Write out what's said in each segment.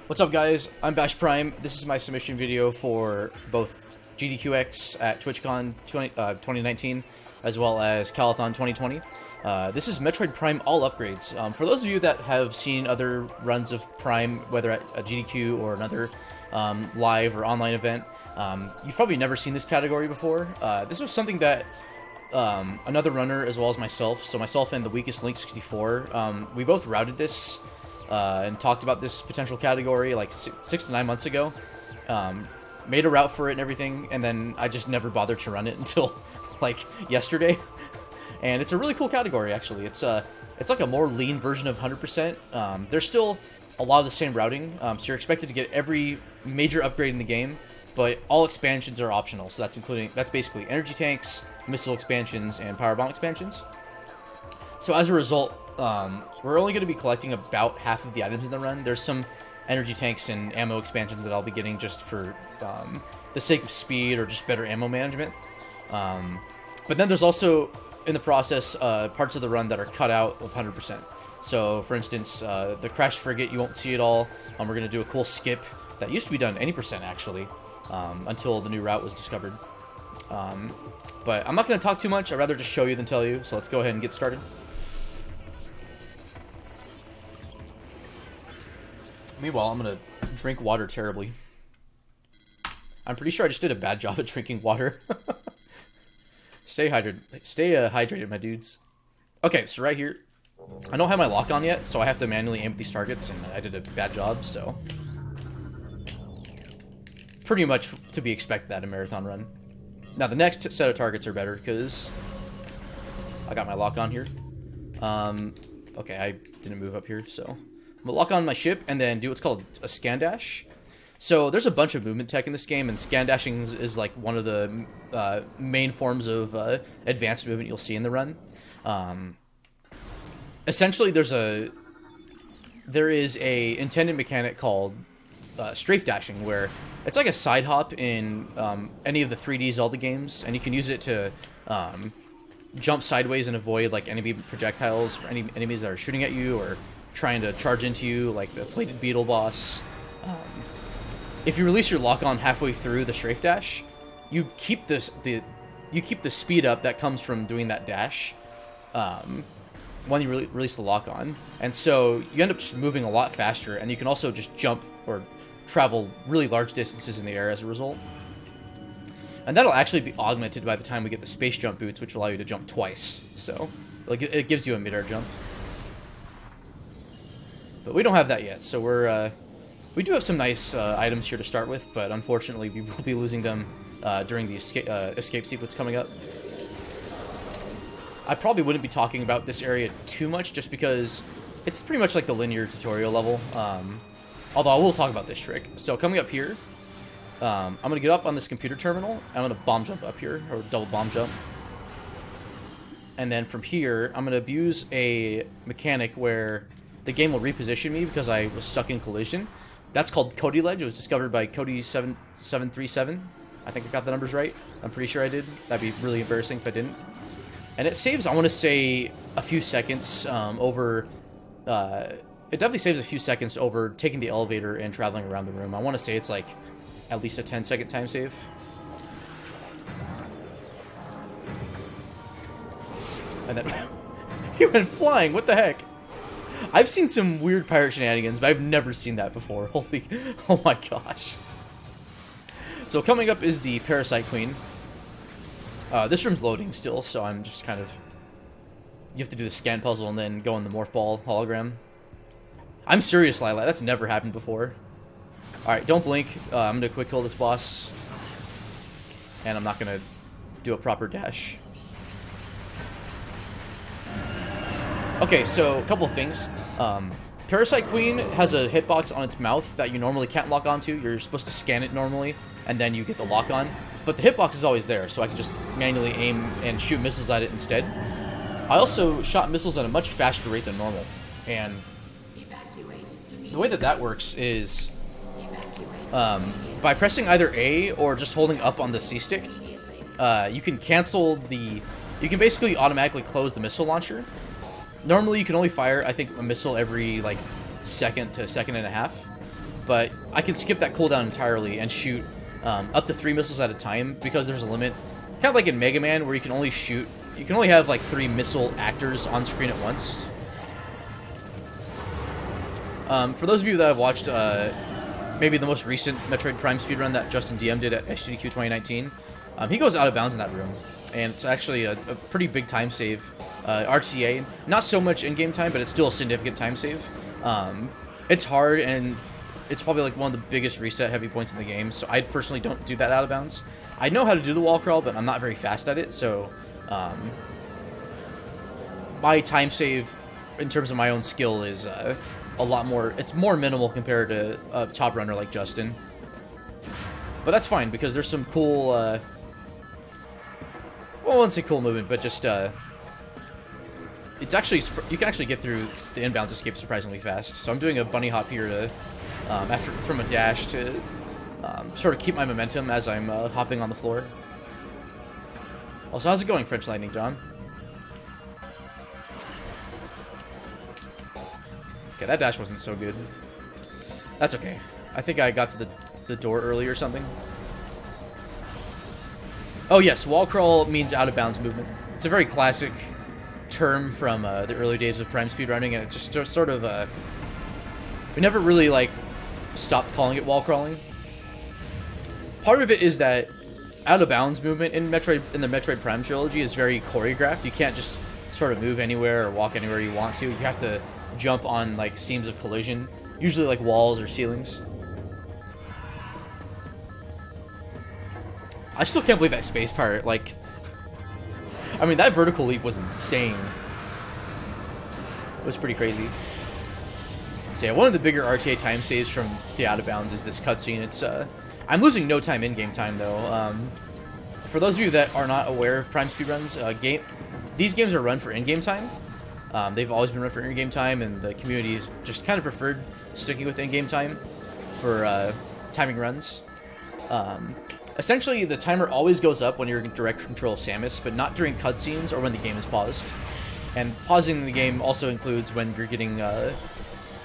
What's up, guys? I'm Bash Prime. This is my submission video for both GDQx at TwitchCon 2019, as well as Calithon 2020. This is Metroid Prime all upgrades. For those of you that have seen other runs of Prime, whether at a GDQ or another live or online event, you've probably never seen this category before. This was something that another runner, as well as myself, so myself and the Weakest Link 64, we both routed this and talked about this potential category like 6 to 9 months ago. Made a route for it and everything, and then I just never bothered to run it until like yesterday. And it's a really cool category, actually. It's like a more lean version of 100%. There's still a lot of the same routing, so you're expected to get every major upgrade in the game, but all expansions are optional. So that's basically energy tanks, missile expansions, and power bomb expansions. So as a result, we're only going to be collecting about half of the items in the run. There's some energy tanks and ammo expansions that I'll be getting just for the sake of speed or just better ammo management. But then there's also, in the process, parts of the run that are cut out of 100%. So, for instance, the crashed frigate, you won't see it all. We're going to do a cool skip that used to be done any percent, actually, until the new route was discovered. But I'm not going to talk too much. I'd rather just show you than tell you, so let's go ahead and get started. Meanwhile, I'm going to drink water terribly. I'm pretty sure I just did a bad job at drinking water. Stay hydrated, my dudes. Okay, so right here, I don't have my lock on yet, so I have to manually aim at these targets, and I did a bad job, so pretty much to be expected at a marathon run. Now, the next set of targets are better, because I got my lock on here. Okay, I didn't move up here, so I'm gonna lock on my ship and then do what's called a scan dash. So there's a bunch of movement tech in this game, and scan dashing is like one of the main forms of advanced movement you'll see in the run. Essentially, there is a intended mechanic called strafe dashing, where it's like a side hop in any of the 3D Zelda games, and you can use it to jump sideways and avoid like enemy projectiles for any enemies that are shooting at you or trying to charge into you, like the plated beetle boss. If you release your lock on halfway through the strafe dash, you keep the speed up that comes from doing that dash when you release the lock on, and so you end up just moving a lot faster, and you can also just jump or travel really large distances in the air as a result. And that'll actually be augmented by the time we get the space jump boots, which allow you to jump twice. So like it gives you a mid-air jump. But we don't have that yet, so we do have some nice items here to start with, but unfortunately we will be losing them during the escape sequence coming up. I probably wouldn't be talking about this area too much, just because it's pretty much like the linear tutorial level. Although I will talk about this trick. So coming up here, I'm going to get up on this computer terminal, I'm going to bomb jump up here, or double bomb jump. And then from here, I'm going to abuse a mechanic where the game will reposition me because I was stuck in collision. That's called Cody Ledge. It was discovered by Cody737. I think I got the numbers right. I'm pretty sure I did. That'd be really embarrassing if I didn't. And it saves, I want to say, a few seconds over... it definitely saves a few seconds over taking the elevator and traveling around the room. I want to say it's like at least a 10-second time save. And then... he went flying! What the heck? I've seen some weird pirate shenanigans, but I've never seen that before. Holy... oh my gosh. So coming up is the Parasite Queen. This room's loading still, so I'm just kind of... you have to do the scan puzzle and then go in the Morph Ball hologram. I'm serious, Lila. That's never happened before. Alright, don't blink. I'm going to quick kill this boss. And I'm not going to do a proper dash. Okay, so a couple of things. Parasite Queen has a hitbox on its mouth that you normally can't lock onto. You're supposed to scan it normally, and then you get the lock on. But the hitbox is always there, so I can just manually aim and shoot missiles at it instead. I also shot missiles at a much faster rate than normal. And the way that works is by pressing either A or just holding up on the C stick, you can cancel the... you can basically automatically close the missile launcher. Normally, you can only fire, I think, a missile every, like, second to second and a half. but I can skip that cooldown entirely and shoot up to 3 missiles at a time because there's a limit. Kind of like in Mega Man, where you can only have like 3 missile actors on screen at once. For those of you that have watched maybe the most recent Metroid Prime speedrun that Justin DM did at GDQ 2019, he goes out of bounds in that room, and it's actually a pretty big time save. RTA, not so much in-game time, but it's still a significant time save. It's hard, and it's probably like one of the biggest reset heavy points in the game, so I personally don't do that out of bounds. I know how to do the wall crawl, but I'm not very fast at it, so my time save in terms of my own skill is a lot more, it's more minimal compared to a top runner like Justin. But that's fine, because there's some cool, well, I wouldn't say cool movement, but just, it's actually, you can actually get through the inbounds escape surprisingly fast. So I'm doing a bunny hop here to, from a dash to sort of keep my momentum as I'm hopping on the floor. Also, how's it going, French Lightning, John? Okay, that dash wasn't so good. That's okay. I think I got to the door early or something. Oh yes, wall crawl means out of bounds movement. It's a very classic term from the early days of Prime speedrunning, and it just sort of we never really like stopped calling it wall crawling. Part of it is that out of bounds movement in the Metroid Prime trilogy is very choreographed. You can't just sort of move anywhere or walk anywhere you want to. You have to jump on like seams of collision, usually like walls or ceilings. I still can't believe that space pirate, like, I mean, that vertical leap was insane. It was pretty crazy. So yeah, one of the bigger RTA time saves from the out of bounds is this cutscene. It's I'm losing no time in-game time though. For those of you that are not aware of Prime speedruns, these games are run for in-game time. They've always been run for in-game time, and the community has just kind of preferred sticking with in-game time for timing runs. Essentially, the timer always goes up when you're in direct control of Samus, but not during cutscenes or when the game is paused. And pausing the game also includes when you're getting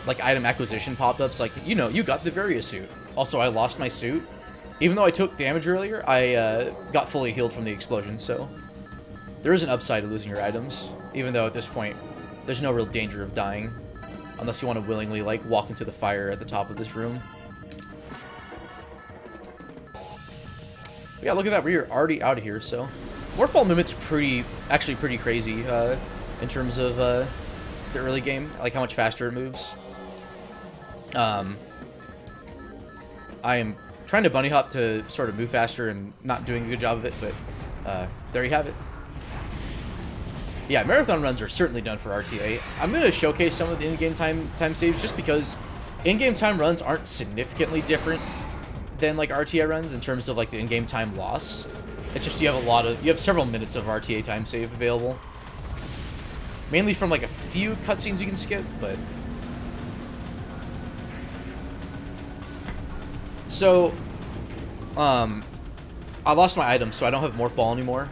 like item acquisition pop-ups, like, you know, you got the Varia suit. Also, I lost my suit. Even though I took damage earlier, I got fully healed from the explosion, so there is an upside to losing your items, even though at this point, there's no real danger of dying, unless you want to willingly, like, walk into the fire at the top of this room. But yeah, look at that, we're already out of here, so Morph Ball movement's actually pretty crazy, in terms of, the early game, like how much faster it moves. I am trying to bunny hop to sort of move faster and not doing a good job of it, but there you have it. Yeah, marathon runs are certainly done for RTA. I'm going to showcase some of the in-game time saves just because in-game time runs aren't significantly different than like RTA runs in terms of like the in-game time loss. It's just you have several minutes of RTA time save available. Mainly from like a few cutscenes you can skip, but so I lost my item, so I don't have Morph Ball anymore.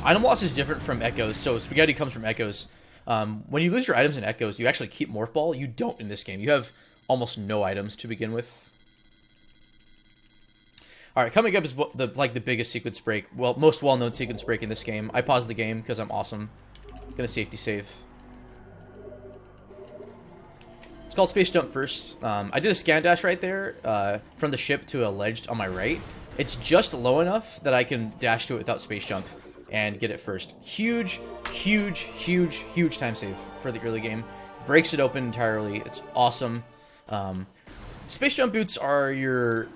Item loss is different from Echoes, so Spaghetti comes from Echoes. When you lose your items in Echoes, you actually keep Morph Ball. You don't in this game. You have almost no items to begin with. Alright, coming up is the biggest sequence break. Well, most well-known sequence break in this game. I paused the game because I'm awesome. Gonna safety save. It's called Space Jump First. I did a scan dash right there from the ship to a ledge on my right. It's just low enough that I can dash to it without Space Jump and get it first. Huge, huge, huge, huge time save for the early game. Breaks it open entirely. It's awesome. Space Jump boots are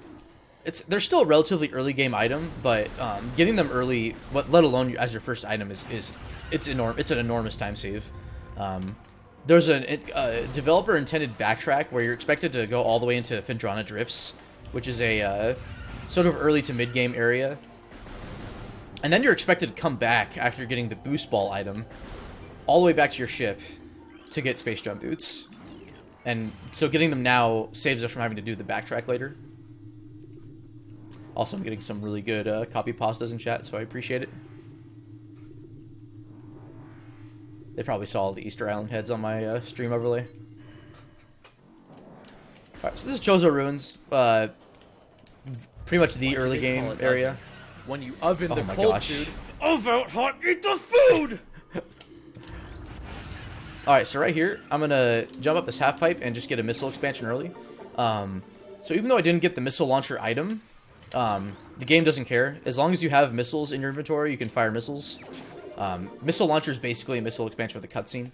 they're still a relatively early game item, but getting them early, let alone as your first item, it's an enormous time save. There's a developer intended backtrack where you're expected to go all the way into Phendrana Drifts, which is a sort of early to mid game area, and then you're expected to come back after getting the boost ball item all the way back to your ship to get Space Jump boots. And so getting them now saves us from having to do the backtrack later. Also, I'm getting some really good copy pastas in chat, so I appreciate it. They probably saw all the Easter Island heads on my stream overlay. Alright, so this is Chozo Ruins. Pretty much the early game area. When you oven the my cold gosh. food, oven hot, eat the food! Alright, so right here, I'm gonna jump up this half pipe and just get a missile expansion early. So even though I didn't get the missile launcher item, the game doesn't care. As long as you have missiles in your inventory, you can fire missiles. Missile launcher is basically a missile expansion with a cutscene.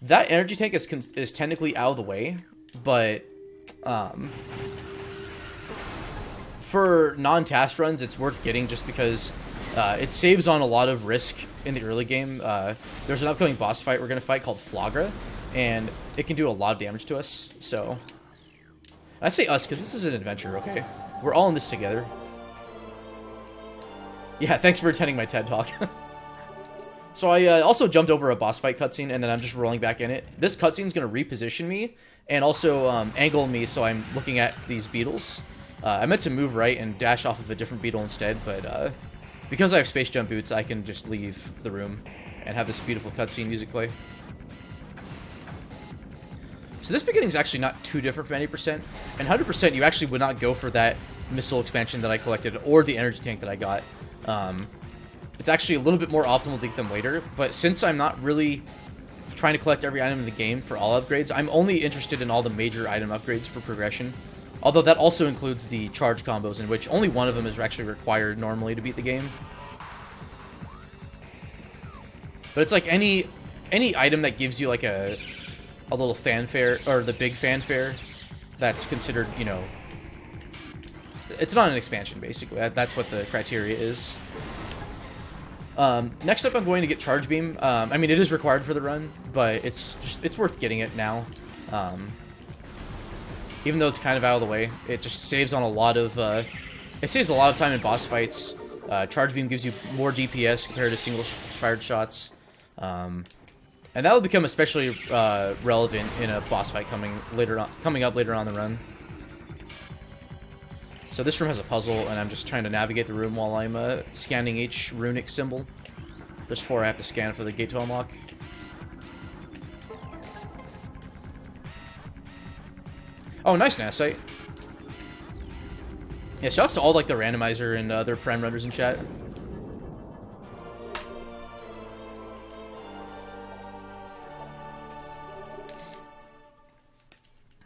That energy tank is technically out of the way, but for non-task runs, it's worth getting just because it saves on a lot of risk in the early game. There's an upcoming boss fight we're going to fight called Flagra, and it can do a lot of damage to us. So, I say us because this is an adventure, okay? We're all in this together. Yeah, thanks for attending my TED Talk. So I also jumped over a boss fight cutscene, and then I'm just rolling back in it. This cutscene is going to reposition me, and also angle me so I'm looking at these beetles. I meant to move right and dash off of a different beetle instead, but because I have space jump boots, I can just leave the room and have this beautiful cutscene music play. So this beginning is actually not too different from 80%, and 100% you actually would not go for that missile expansion that I collected or the energy tank that I got. It's actually a little bit more optimal to get them later, but since I'm not really trying to collect every item in the game for all upgrades, I'm only interested in all the major item upgrades for progression. Although that also includes the charge combos, in which only one of them is actually required normally to beat the game. But it's like any item that gives you like a little fanfare, or the big fanfare, that's considered, you know, it's not an expansion, basically. That's what the criteria is. Next up, I'm going to get Charge Beam. I mean, it is required for the run, but it's worth getting it now. Even though it's kind of out of the way, it just saves on a lot of, it saves a lot of time in boss fights. Charge Beam gives you more DPS compared to single fired shots. And that'll become especially relevant in a boss fight coming up later on the run. So this room has a puzzle, and I'm just trying to navigate the room while I'm scanning each runic symbol. There's 4 I have to scan for the gate to unlock. Oh, nice Nasite. Yeah, shouts to all like the randomizer and other prime runners in chat.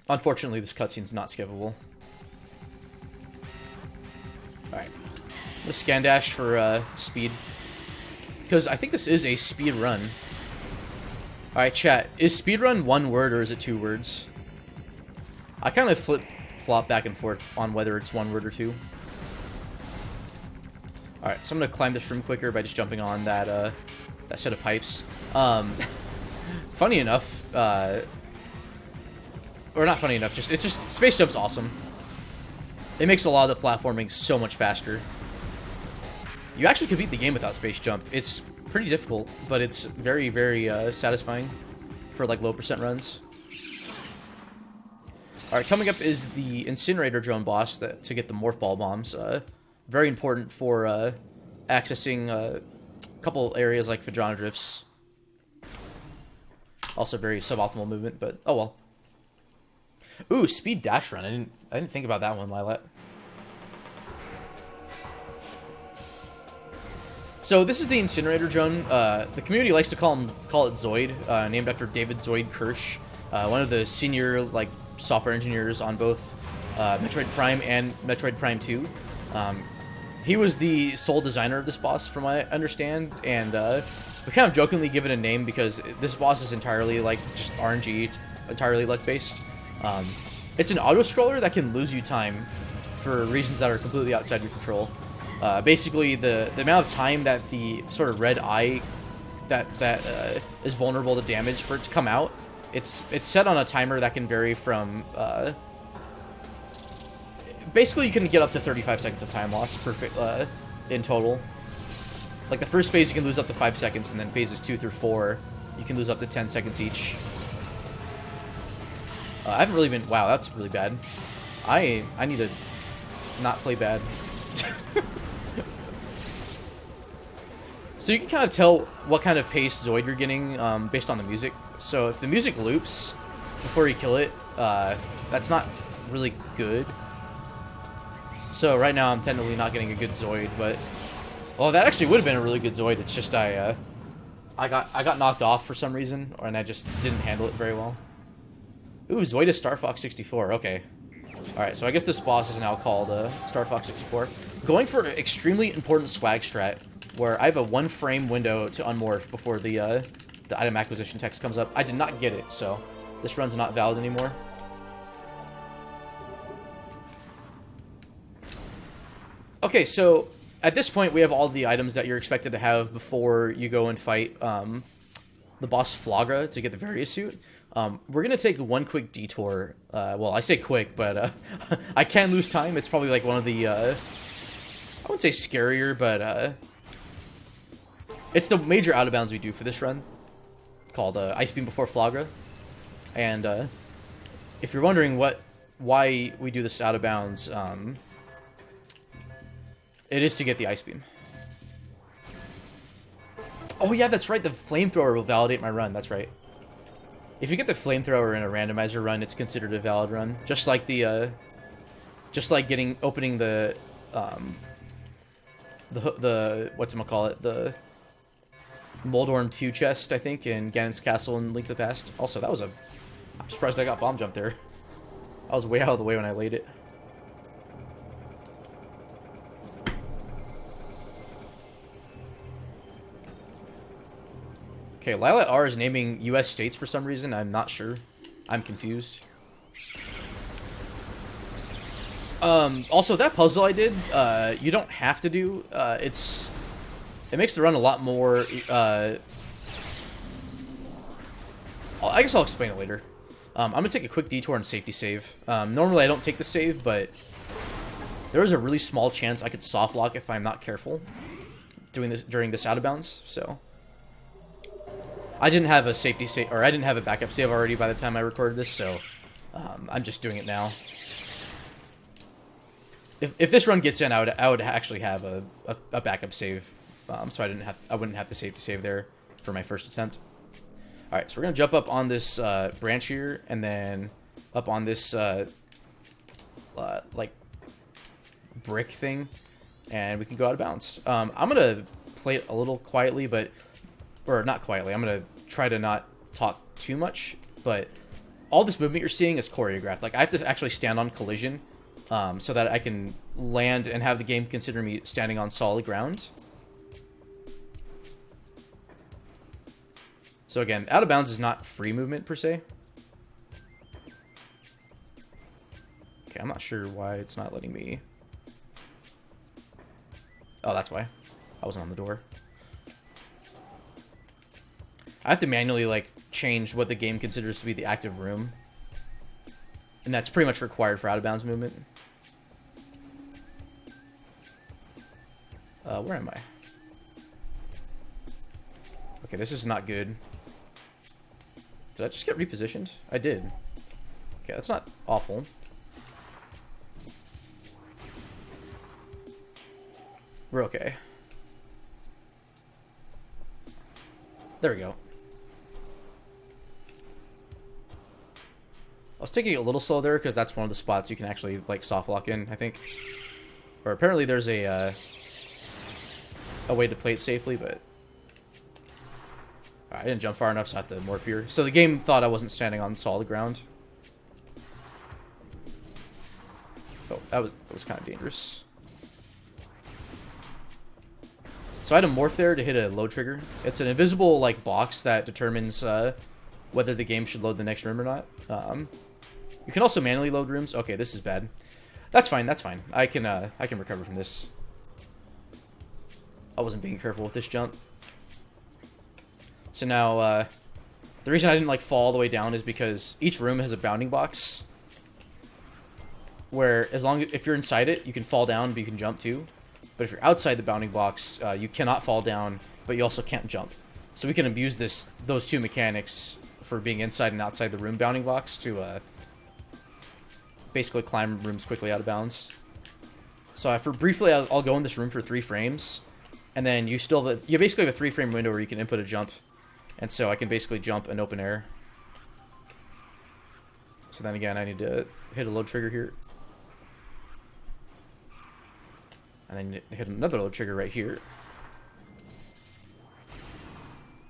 Unfortunately, this cutscene's not skippable. Alright. Let's scan dash for speed. Because I think this is a speed run. Alright, chat. Is speed run one word or is it 2 words? I kind of flop back and forth on whether it's 1 word or 2. Alright, so I'm going to climb this room quicker by just jumping on that set of pipes. Funny enough, or not funny enough, it's just Space Jump's awesome. It makes a lot of the platforming so much faster. You actually could beat the game without Space Jump. It's pretty difficult, but it's very, very satisfying for like low % runs. Alright, coming up is the Incinerator Drone boss to get the Morph Ball bombs. Very important for accessing a couple areas like Phazon drifts. Also very suboptimal movement, but oh well. Ooh, speed dash run. I didn't think about that one, Lilat. So this is the Incinerator Drone. The community likes to call it Zoid, named after David Zoid Kirsch, one of the senior like software engineers on both Metroid Prime and Metroid Prime 2. He was the sole designer of this boss, from what I understand, and we kind of jokingly give it a name because this boss is entirely like just RNG. It's entirely luck-based. It's an auto-scroller that can lose you time for reasons that are completely outside your control. Basically, the amount of time that the sort of red eye that is vulnerable to damage for it to come out, it's set on a timer that can vary from... basically, you can get up to 35 seconds of time loss in total. Like, the first phase, you can lose up to 5 seconds, and then phases 2 through 4, you can lose up to 10 seconds each. I haven't really been... Wow, that's really bad. I need to not play bad. So you can kind of tell what kind of pace Zoid you're getting based on the music. So if the music loops before you kill it, that's not really good. So right now I'm technically not getting a good Zoid, but well, that actually would have been a really good Zoid. It's just I got knocked off for some reason, and I just didn't handle it very well. Ooh, Zoid is Star Fox 64. Okay. All right, so I guess this boss is now called Star Fox 64. Going for an extremely important swag strat, where I have a 1 frame window to unmorph before the item acquisition text comes up. I did not get it, so this run's not valid anymore. Okay, so at this point we have all the items that you're expected to have before you go and fight the boss Flagra to get the Various suit. We're gonna take one quick detour. Well, I say quick, but I can lose time. It's probably like one of the I wouldn't say scarier, but it's the major out of bounds we do for this run, called Ice Beam before Flagra. And if you're wondering why we do this out of bounds, it is to get the Ice Beam. Oh yeah, that's right. The flamethrower will validate my run. That's right. If you get the flamethrower in a randomizer run, it's considered a valid run. Just like the, opening the whatchamacallit, the Moldorm 2 chest, I think, in Ganon's Castle in Link to the Past. Also, that was I'm surprised I got bomb jumped there. I was way out of the way when I laid it. Okay, Lilat R is naming U.S. states for some reason. I'm not sure. I'm confused. Also, that puzzle I did, you don't have to do. It makes the run a lot more. I guess I'll explain it later. I'm gonna take a quick detour and safety save. Normally I don't take the save, but there is a really small chance I could soft lock if I'm not careful doing this during this out of bounds. So. I didn't have a safety save, or I didn't have a backup save already by the time I recorded this, so I'm just doing it now. If this run gets in, I would actually have a backup save, so I wouldn't have to safety save there for my first attempt. All right, so we're gonna jump up on this branch here, and then up on this like brick thing, and we can go out of bounds. I'm gonna play it a little quietly, or not quietly, I'm going to try to not talk too much, but all this movement you're seeing is choreographed. Like, I have to actually stand on collision so that I can land and have the game consider me standing on solid ground. So again, out of bounds is not free movement per se. Okay, I'm not sure why it's not letting me... Oh, that's why. I wasn't on the door. I have to manually, like, change what the game considers to be the active room. And that's pretty much required for out-of-bounds movement. Where am I? Okay, this is not good. Did I just get repositioned? I did. Okay, that's not awful. We're okay. There we go. I was taking it a little slow there because that's one of the spots you can actually like soft lock in, I think. Or apparently there's a way to play it safely, but I didn't jump far enough, so I have to morph here. So the game thought I wasn't standing on solid ground. Oh, that was kind of dangerous. So I had to morph there to hit a load trigger. It's an invisible like box that determines whether the game should load the next room or not. You can also manually load rooms. Okay, this is bad. That's fine. That's fine. I can recover from this. I wasn't being careful with this jump. So now the reason I didn't like fall all the way down is because each room has a bounding box. Where if you're inside it, you can fall down, but you can jump too. But if you're outside the bounding box, you cannot fall down, but you also can't jump. So we can abuse those two mechanics for being inside and outside the room bounding box to basically climb rooms quickly out of bounds. So briefly, I'll go in this room for 3 frames, and then you basically have a 3-frame window where you can input a jump, and so I can basically jump in open air. So then again, I need to hit a load trigger here. And then hit another load trigger right here.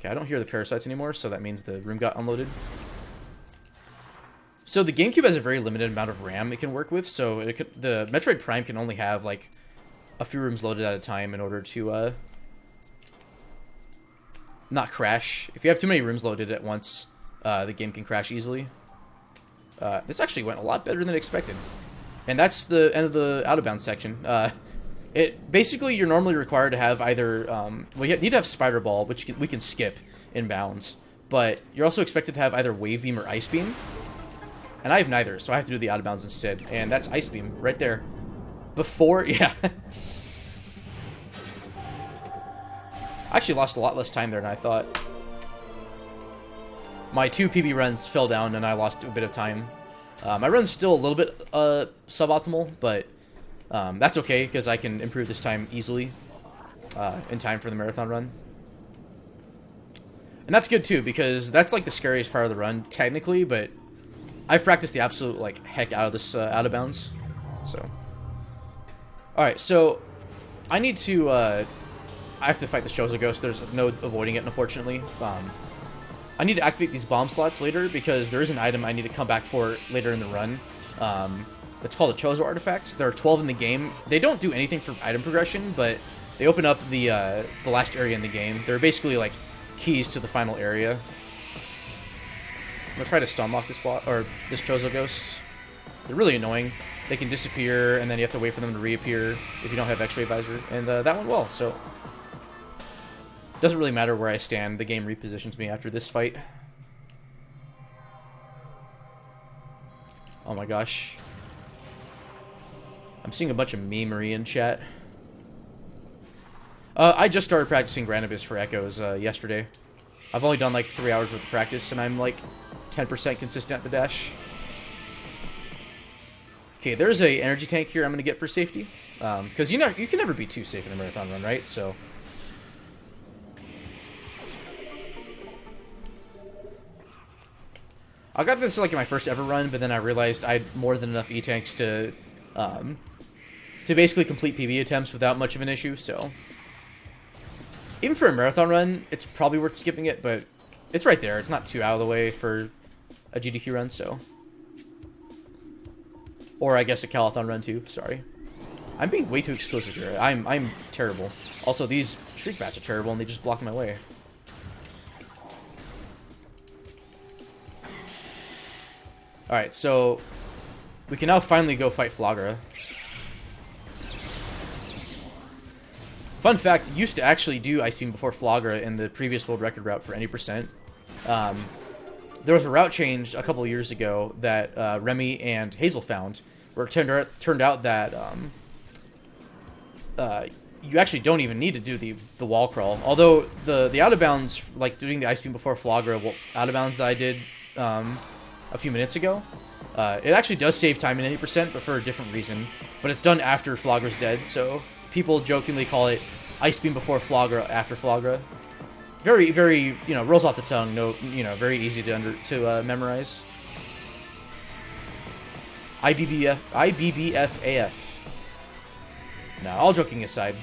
Okay, I don't hear the parasites anymore, so that means the room got unloaded. So the GameCube has a very limited amount of RAM it can work with, so the Metroid Prime can only have, like, a few rooms loaded at a time in order to, not crash. If you have too many rooms loaded at once, the game can crash easily. This actually went a lot better than expected. And that's the end of the out-of-bounds section. Basically, you're normally required to have either, well, you need to have Spider Ball, which we can skip in bounds, but you're also expected to have either Wave Beam or Ice Beam. And I have neither, so I have to do the out-of-bounds instead. And that's Ice Beam right there. Before, yeah. I actually lost a lot less time there than I thought. My 2 PB runs fell down and I lost a bit of time. My run's still a little bit suboptimal, but that's okay because I can improve this time easily in time for the marathon run. And that's good too because that's like the scariest part of the run technically, but I've practiced the absolute like heck out of this out of bounds. So, all right, so I need to. I have to fight the Chozo ghost. There's no avoiding it, unfortunately. I need to activate these bomb slots later because there is an item I need to come back for later in the run. It's called a Chozo artifact. There are 12 in the game. They don't do anything for item progression, but they open up the last area in the game. They're basically like keys to the final area. I'm gonna try to stun lock this this Chozo ghost. They're really annoying. They can disappear, and then you have to wait for them to reappear if you don't have X-ray visor. And that went well, so doesn't really matter where I stand. The game repositions me after this fight. Oh my gosh. I'm seeing a bunch of memery in chat. I just started practicing Randomizer for Echoes yesterday. I've only done like 3 hours worth of practice, and I'm like 10% consistent at the dash. Okay, there's a energy tank here I'm going to get for safety. Because you can never be too safe in a marathon run, right? So I got this like in my first ever run, but then I realized I had more than enough E-tanks to basically complete PB attempts without much of an issue, so even for a marathon run, it's probably worth skipping it, but it's right there. It's not too out of the way for a GDQ run, so. Or I guess a Calithon run too, sorry. I'm being way too exclusive here. I'm terrible. Also, these Shriek Bats are terrible and they just block my way. Alright, so we can now finally go fight Flagra. Fun fact, used to actually do Ice Beam before Flagra in the previous world record route for any percent. There was a route change a couple of years ago that Remy and Hazel found, where it turned out that you actually don't even need to do the wall crawl. Although the out of bounds, like doing the Ice Beam before Flagra out of bounds that I did a few minutes ago, it actually does save time in any percent, but for a different reason. But it's done after Flagra's dead, so people jokingly call it Ice Beam before Flagra, after Flagra. Very, very, rolls off the tongue. No, very easy to memorize. IBBFAF. No, all joking aside,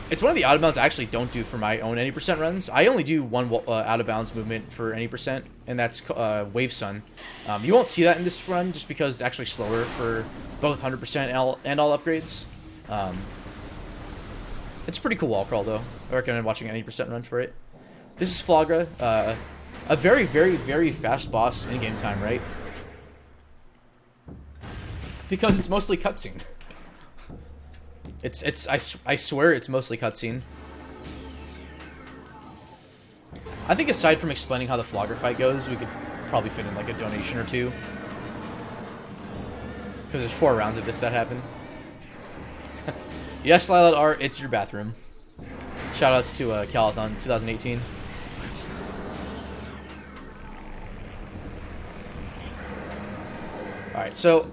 it's one of the out of bounds I actually don't do for my own any percent runs. I only do one out of bounds movement for any percent, and that's Wave Sun. You won't see that in this run just because it's actually slower for both 100% and all upgrades. It's a pretty cool wall crawl though. I recommend watching any percent run for it. This is Flagra, a very, very, very fast boss in game time, right? Because it's mostly cutscene. I swear it's mostly cutscene. I think aside from explaining how the Flagra fight goes, we could probably fit in like a donation or two. Because there's 4 rounds of this that happen. Yes, Lila Art, it's your bathroom. Shoutouts to Calithon 2018. Alright, so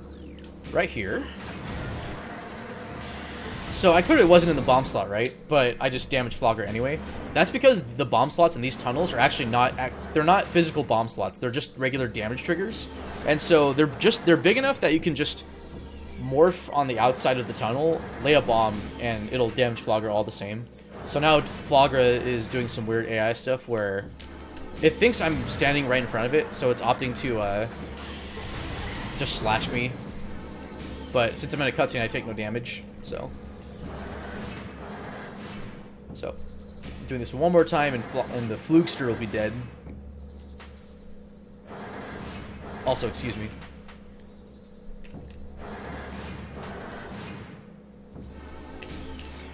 right here. So I clearly wasn't in the bomb slot, right? But I just damaged Flogger anyway. That's because the bomb slots in these tunnels are actually they're not physical bomb slots. They're just regular damage triggers. And so they're big enough that you can just morph on the outside of the tunnel, lay a bomb, and it'll damage Flogger all the same. So now Flogger is doing some weird AI stuff where it thinks I'm standing right in front of it, so it's opting to just slash me. But since I'm in a cutscene, I take no damage, so doing this one more time, and the Flugster will be dead. Also, excuse me.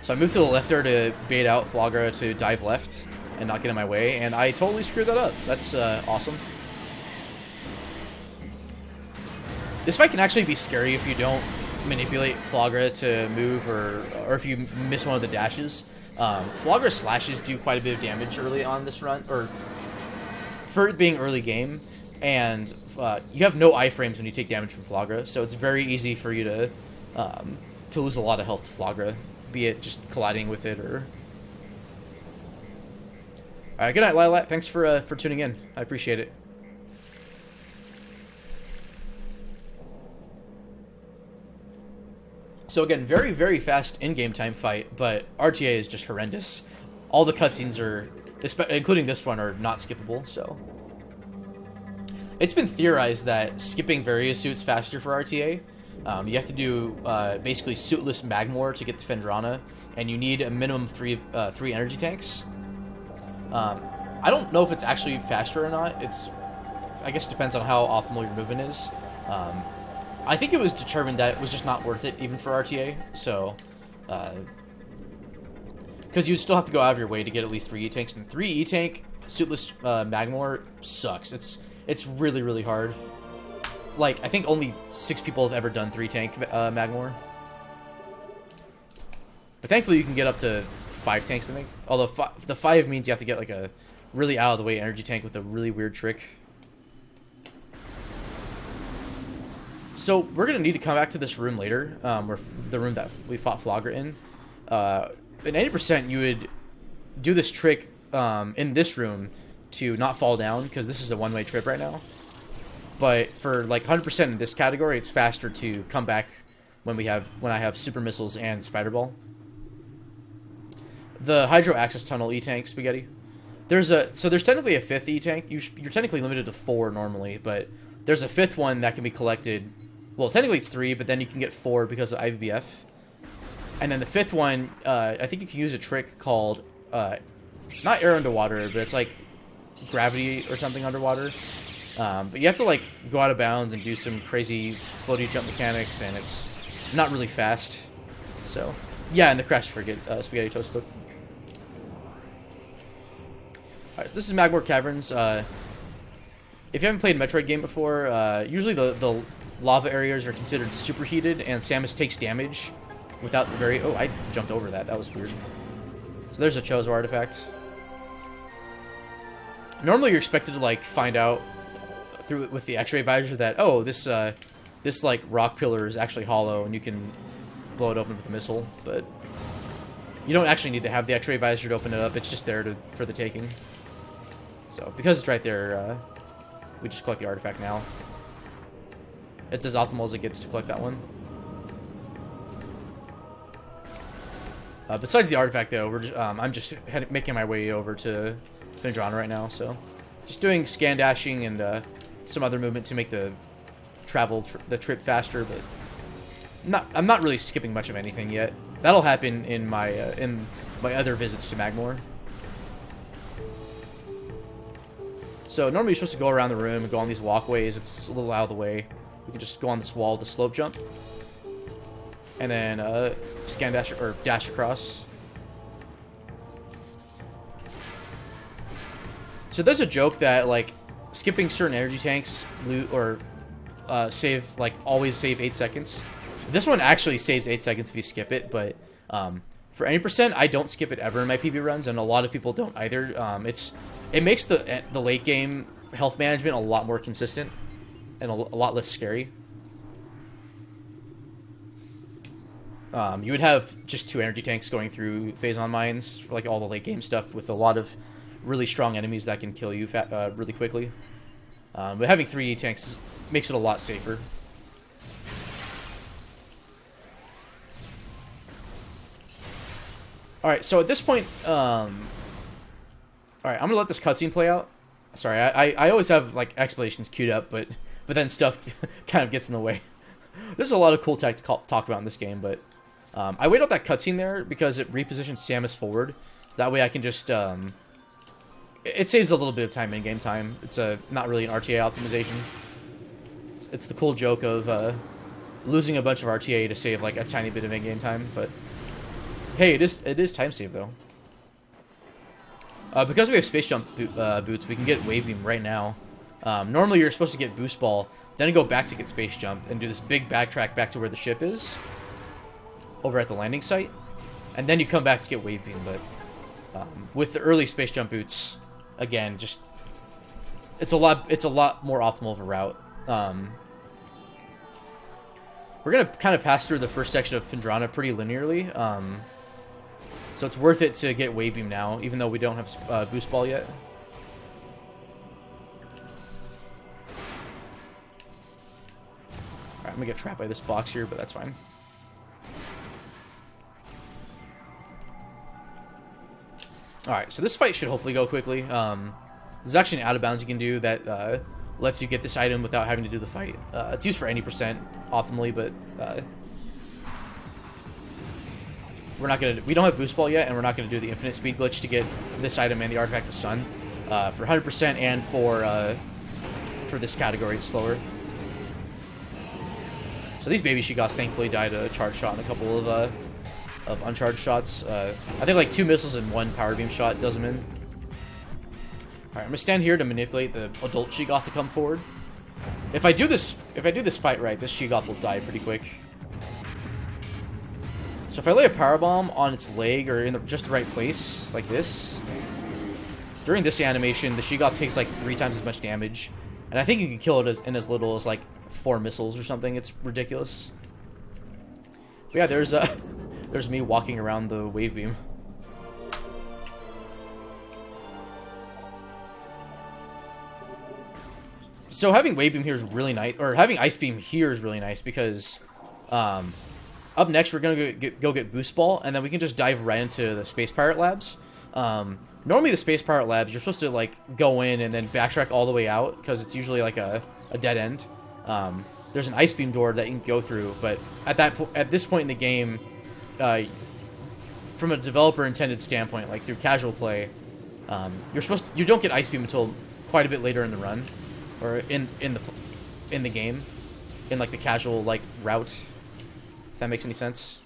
So I moved to the left there to bait out Flogger to dive left and not get in my way, and I totally screwed that up. That's awesome. This fight can actually be scary if you don't manipulate Flogger to move, or if you miss one of the dashes. Flogger slashes do quite a bit of damage early on this run, or for it being early game, and you have no iframes when you take damage from Flogger, so it's very easy for you to lose a lot of health to Flogger, be it just colliding with it or... Alright, good night, Lilat. Thanks for tuning in. I appreciate it. So again, very, very fast in-game time fight, but RTA is just horrendous. All the cutscenes are, including this one, are not skippable, so... It's been theorized that skipping various suits faster for RTA. You have to do basically suitless Magmor to get the Phendrana, and you need a minimum three energy tanks. I don't know if it's actually faster or not. I guess it depends on how optimal your movement is. I think it was determined that it was just not worth it even for RTA, so... Because you still have to go out of your way to get at least 3 E-Tanks, and 3 E-Tank suitless Magmor sucks. It's really, really hard. Like, I think only 6 people have ever done 3-tank Magmor. But thankfully you can get up to 5 tanks, I think. Although the 5 means you have to get like a really out-of-the-way energy tank with a really weird trick. So we're going to need to come back to this room later, where the room that we fought Flogger in. In 80% you would do this trick in this room to not fall down, because this is a one-way trip right now. But for like 100% in this category, it's faster to come back when I have super missiles and spider ball. The hydro access tunnel E-tank spaghetti. There's technically a 5th E-tank. You're technically limited to 4 normally, but there's a 5th one that can be collected. Well, technically it's 3, but then you can get 4 because of IVBF. And then the 5th one, I think you can use a trick called not air underwater, but it's like gravity or something underwater. But you have to like go out of bounds and do some crazy floaty jump mechanics, and it's not really fast. So yeah, and the crash frigate spaghetti toast book. Alright, so this is Magmor Caverns. If you haven't played a Metroid game before, usually the lava areas are considered superheated, and Samus takes damage without the very... Oh, I jumped over that. That was weird. So there's a Chozo artifact. Normally you're expected to like find out with the X-ray visor that, oh, this like rock pillar is actually hollow and you can blow it open with a missile, but you don't actually need to have the X-ray visor to open it up. It's just there for the taking. So because it's right there, we just collect the artifact now. It's as optimal as it gets to collect that one. Besides the artifact, though, I'm just making my way over to Phendrana right now, so just doing scan dashing and some other movement to make the trip faster, but I'm not really skipping much of anything yet. That'll happen in my other visits to Magmor. So normally you're supposed to go around the room and go on these walkways. It's a little out of the way. We can just go on this wall with a slope jump, and then scan dash or dash across. So there's a joke that like skipping certain energy tanks always save 8 seconds. This one actually saves 8 seconds if you skip it, but for 80%, I don't skip it ever in my PB runs, and a lot of people don't either. It makes the late game health management a lot more consistent and a lot less scary. you would have just 2 energy tanks going through Phazon mines for like all the late game stuff with a lot of really strong enemies that can kill you really quickly. But having 3 tanks makes it a lot safer. Alright, so at this point, alright, I'm gonna let this cutscene play out. Sorry, I always have, like, explanations queued up, but then stuff kind of gets in the way. There's a lot of cool tech to talk about in this game, but I wait out that cutscene there because it repositions Samus forward. That way I can just, it saves a little bit of time in-game time. It's not really an RTA optimization. It's the cool joke of losing a bunch of RTA to save, like, a tiny bit of in-game time, but hey, it is time save, though. Because we have space jump boots, we can get wave beam right now. Normally you're supposed to get boost ball, then go back to get space jump, and do this big backtrack back to where the ship is, over at the landing site, and then you come back to get wave beam. But with the early space jump boots, again, just it's a lot more optimal of a route. We're gonna kind of pass through the first section of Phendrana pretty linearly. So it's worth it to get wave beam now, even though we don't have boost ball yet. Alright, I'm gonna get trapped by this box here, but that's fine. Alright, so this fight should hopefully go quickly. There's actually an out of bounds you can do that lets you get this item without having to do the fight. It's used for any percent optimally, but we don't have boost ball yet, and we're not gonna do the infinite speed glitch to get this item and the artifact of sun. For 100% and for this category, it's slower. So these baby Shigoths thankfully died a charge shot and a couple of uncharged shots. I think like 2 missiles and 1 power beam shot does them in. Alright, I'm gonna stand here to manipulate the adult Shigoth to come forward. If I do this fight right, this Shigoth will die pretty quick. So if I lay a power bomb on its leg or in just the right place, like this, during this animation, the Shigoth takes like 3 times as much damage, and I think you can kill it in as little as like 4 missiles or something. It's ridiculous. But yeah, there's me walking around the wave beam. So having wave beam here is really nice, or having ice beam here is really nice because up next we're gonna go get boost ball, and then we can just dive right into the Space Pirate Labs. Normally the Space Pirate Labs, you're supposed to like go in and then backtrack all the way out because it's usually like a dead end. There's an ice beam door that you can go through, but at this point in the game, from a developer intended standpoint, like through casual play, you don't get ice beam until quite a bit later in the run, or in the game, in like the casual like route. If that makes any sense.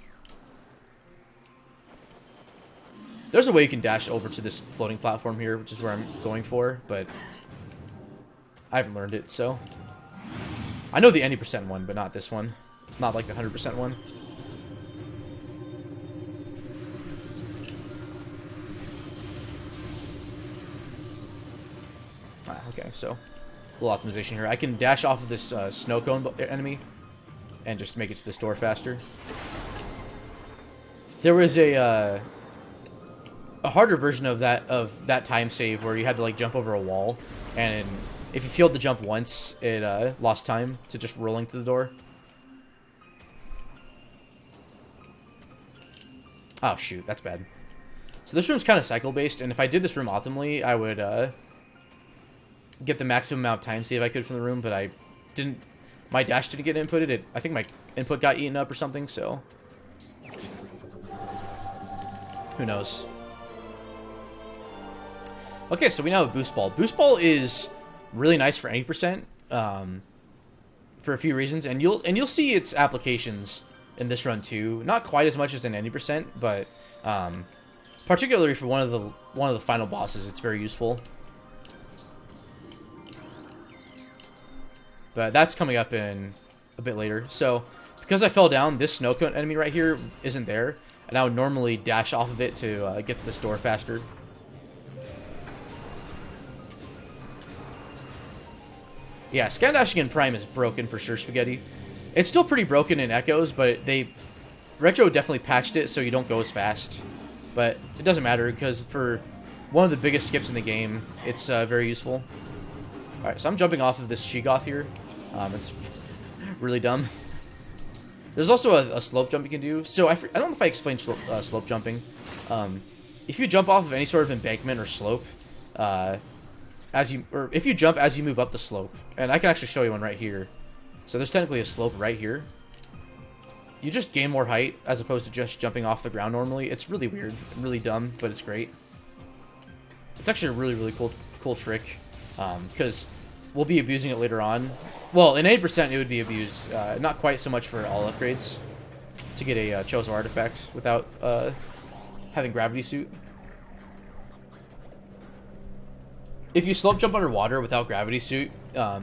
There's a way you can dash over to this floating platform here, which is where I'm going for, but I haven't learned it, so I know the any percent one, but not this one, not like the 100% one. Okay, so a little optimization here. I can dash off of this snow cone enemy and just make it to this door faster. There was a harder version of that time save where you had to like jump over a wall, and if you failed to jump once, it lost time to just rolling to the door. Oh shoot, that's bad. So this room's kind of cycle based, and if I did this room optimally, I would get the maximum amount of time save I could from the room, but I didn't. My dash didn't get inputted. I think my input got eaten up or something, so who knows. Okay, so we now have boost ball. Boost ball is really nice for any percent, for a few reasons, and you'll see its applications in this run too. Not quite as much as in any percent, but particularly for one of the final bosses, it's very useful. But that's coming up in a bit later. So, because I fell down, this snow cone enemy right here isn't there. And I would normally dash off of it to get to the store faster. Yeah, scan dashing in Prime is broken for sure, Spaghetti. It's still pretty broken in Echoes, but they Retro definitely patched it so you don't go as fast, but it doesn't matter because for one of the biggest skips in the game, it's very useful. Alright, so I'm jumping off of this Sheegoth here. It's really dumb. There's also a slope jump you can do. So I don't know if I explained slope jumping. If you jump off of any sort of embankment or slope, if you jump as you move up the slope, and I can actually show you one right here. So there's technically a slope right here. You just gain more height as opposed to just jumping off the ground normally. It's really weird, really dumb, but it's great. It's actually a really, really cool trick, because we'll be abusing it later on. Well, in 80% it would be abused, not quite so much for all upgrades, to get a Chozo artifact without having gravity suit. If you slope jump underwater without gravity suit,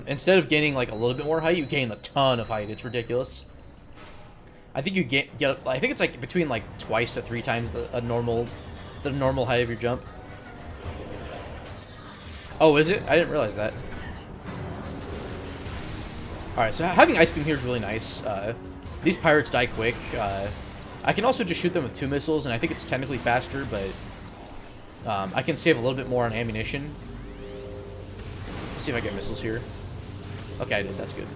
instead of gaining like a little bit more height, you gain a ton of height. It's ridiculous. I think you get I think it's like between like twice to 3 times the normal height of your jump. Oh, is it? I didn't realize that. Alright, so having Ice Beam here is really nice. These pirates die quick. I can also just shoot them with 2 missiles, and I think it's technically faster, but I can save a little bit more on ammunition. Let's see if I get missiles here. Okay, I did. That's good.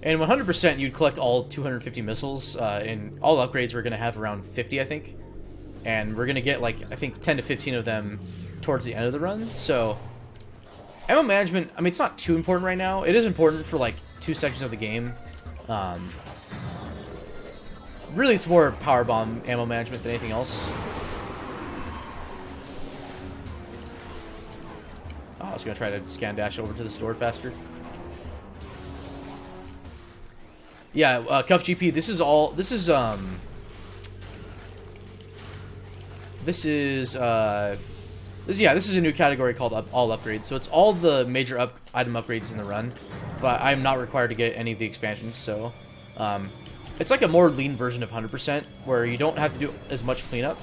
And 100% you'd collect all 250 missiles, and all upgrades we're going to have around 50, I think. And we're going to get, like, I think 10 to 15 of them towards the end of the run. So, ammo management, I mean, it's not too important right now. It is important for, like, 2 sections of the game. Really, it's more power bomb ammo management than anything else. Oh, I was going to try to scan dash over to the store faster. Yeah, Cuff GP, this is a new category called all upgrades. So it's all the major item upgrades in the run, but I'm not required to get any of the expansions. So it's like a more lean version of 100%, where you don't have to do as much cleanup,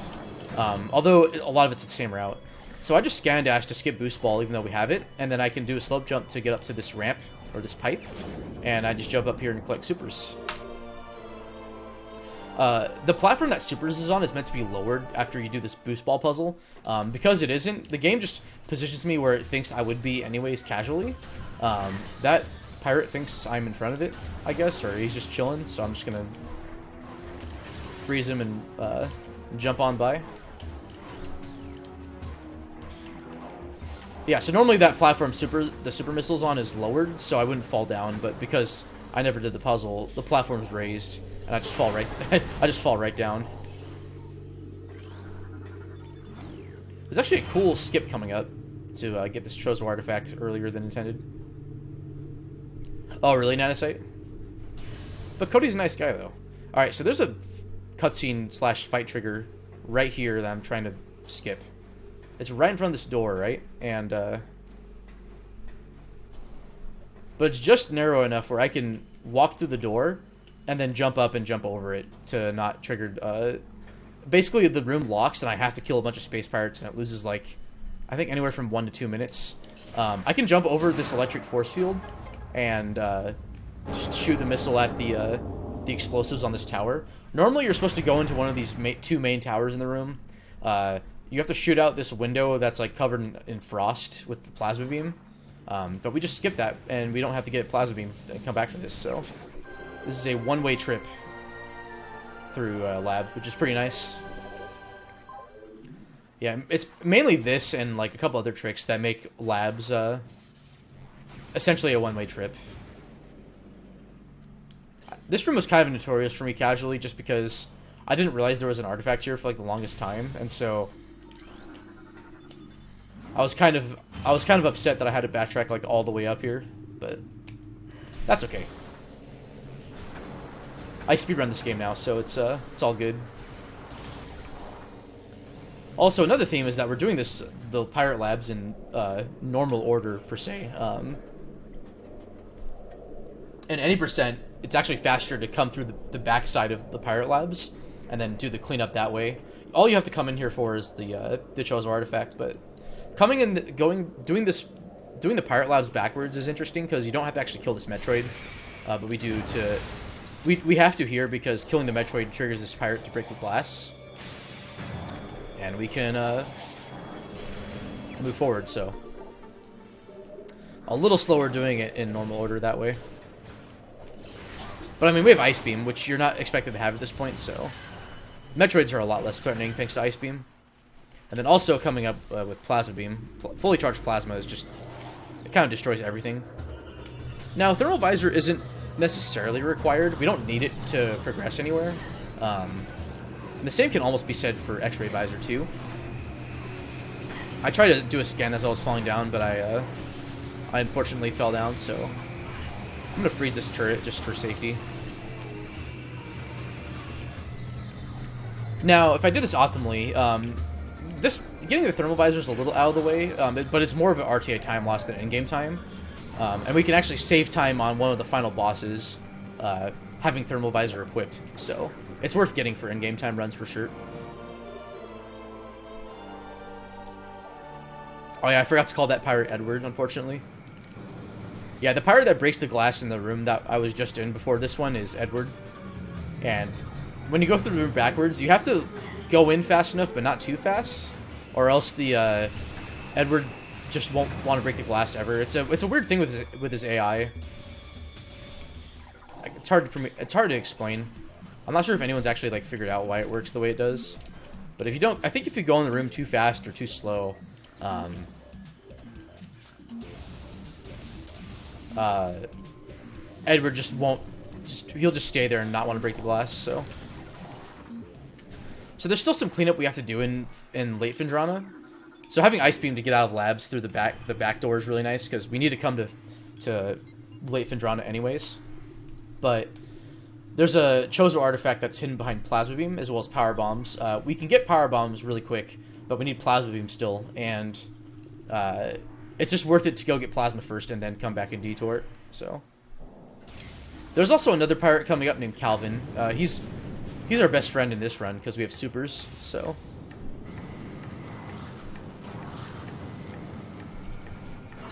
although a lot of it's the same route. So I just scan dash to skip boost ball, even though we have it, and then I can do a slope jump to get up to this ramp or this pipe, and I just jump up here and collect supers. The platform that supers is on is meant to be lowered after you do this boost ball puzzle. Because it isn't, the game just positions me where it thinks I would be anyways casually. That pirate thinks I'm in front of it, I guess, or he's just chilling, so I'm just gonna freeze him and jump on by. Yeah, so normally that platform the super missiles on is lowered, so I wouldn't fall down, but because I never did the puzzle, the platform's raised, and I just fall right down. There's actually a cool skip coming up to get this Chozo artifact earlier than intended. Oh, really, Nanosite? But Cody's a nice guy, though. Alright, so there's a cutscene / fight trigger right here that I'm trying to skip. It's right in front of this door, right? And, but it's just narrow enough where I can walk through the door and then jump up and jump over it to not trigger, basically the room locks and I have to kill a bunch of space pirates and it loses, like, I think anywhere from 1 to 2 minutes. I can jump over this electric force field and, just shoot the missile at the explosives on this tower. Normally you're supposed to go into one of these 2 main towers in the room. You have to shoot out this window that's like covered in frost with the plasma beam. But we just skipped that, and we don't have to get plasma beam and come back for this. So this is a one-way trip through lab, which is pretty nice. Yeah, it's mainly this and like a couple other tricks that make labs essentially a one-way trip. This room was kind of notorious for me casually, just because I didn't realize there was an artifact here for like the longest time, and so I was kind of upset that I had to backtrack like all the way up here, but that's okay. I speedrun this game now, so it's all good. Also, another theme is that we're doing the pirate labs in normal order per se. In any percent, it's actually faster to come through the backside of the pirate labs and then do the cleanup that way. All you have to come in here for is the Chozo artifact, but coming in, doing the pirate labs backwards is interesting because you don't have to actually kill this Metroid. but we do to... We have to here because killing the Metroid triggers this pirate to break the glass. And we can move forward, so... A little slower doing it in normal order that way. But I mean, we have Ice Beam, which you're not expected to have at this point, so... Metroids are a lot less threatening thanks to Ice Beam. And then also coming up with Plasma Beam. Fully charged Plasma is just... It kind of destroys everything. Now, Thermal Visor isn't necessarily required. We don't need it to progress anywhere. And the same can almost be said for X-Ray Visor, too. I tried to do a scan as I was falling down, but I unfortunately fell down, so... I'm going to freeze this turret just for safety. Now, if I did this optimally, getting the thermal visor is a little out of the way, but it's more of an RTA time loss than in-game time. And we can actually save time on one of the final bosses having thermal visor equipped. So it's worth getting for in-game time runs for sure. Oh yeah, I forgot to call that pirate Edward, unfortunately. Yeah, the pirate that breaks the glass in the room that I was just in before this one is Edward. And when you go through the room backwards, you have to go in fast enough, but not too fast, or else the Edward just won't want to break the glass ever. It's a weird thing with his AI. Like, it's hard to explain. I'm not sure if anyone's actually like figured out why it works the way it does. But if you don't, I think if you go in the room too fast or too slow, Edward just won't. He'll just stay there and not want to break the glass. So there's still some cleanup we have to do in late Phendrana. So having Ice Beam to get out of labs through the back door is really nice because we need to come to late Phendrana anyways. But there's a Chozo artifact that's hidden behind Plasma Beam as well as Power Bombs. We can get Power Bombs really quick, but we need Plasma Beam still, and it's just worth it to go get Plasma first and then come back and detour it. So there's also another pirate coming up named Calvin. He's our best friend in this run because we have supers. So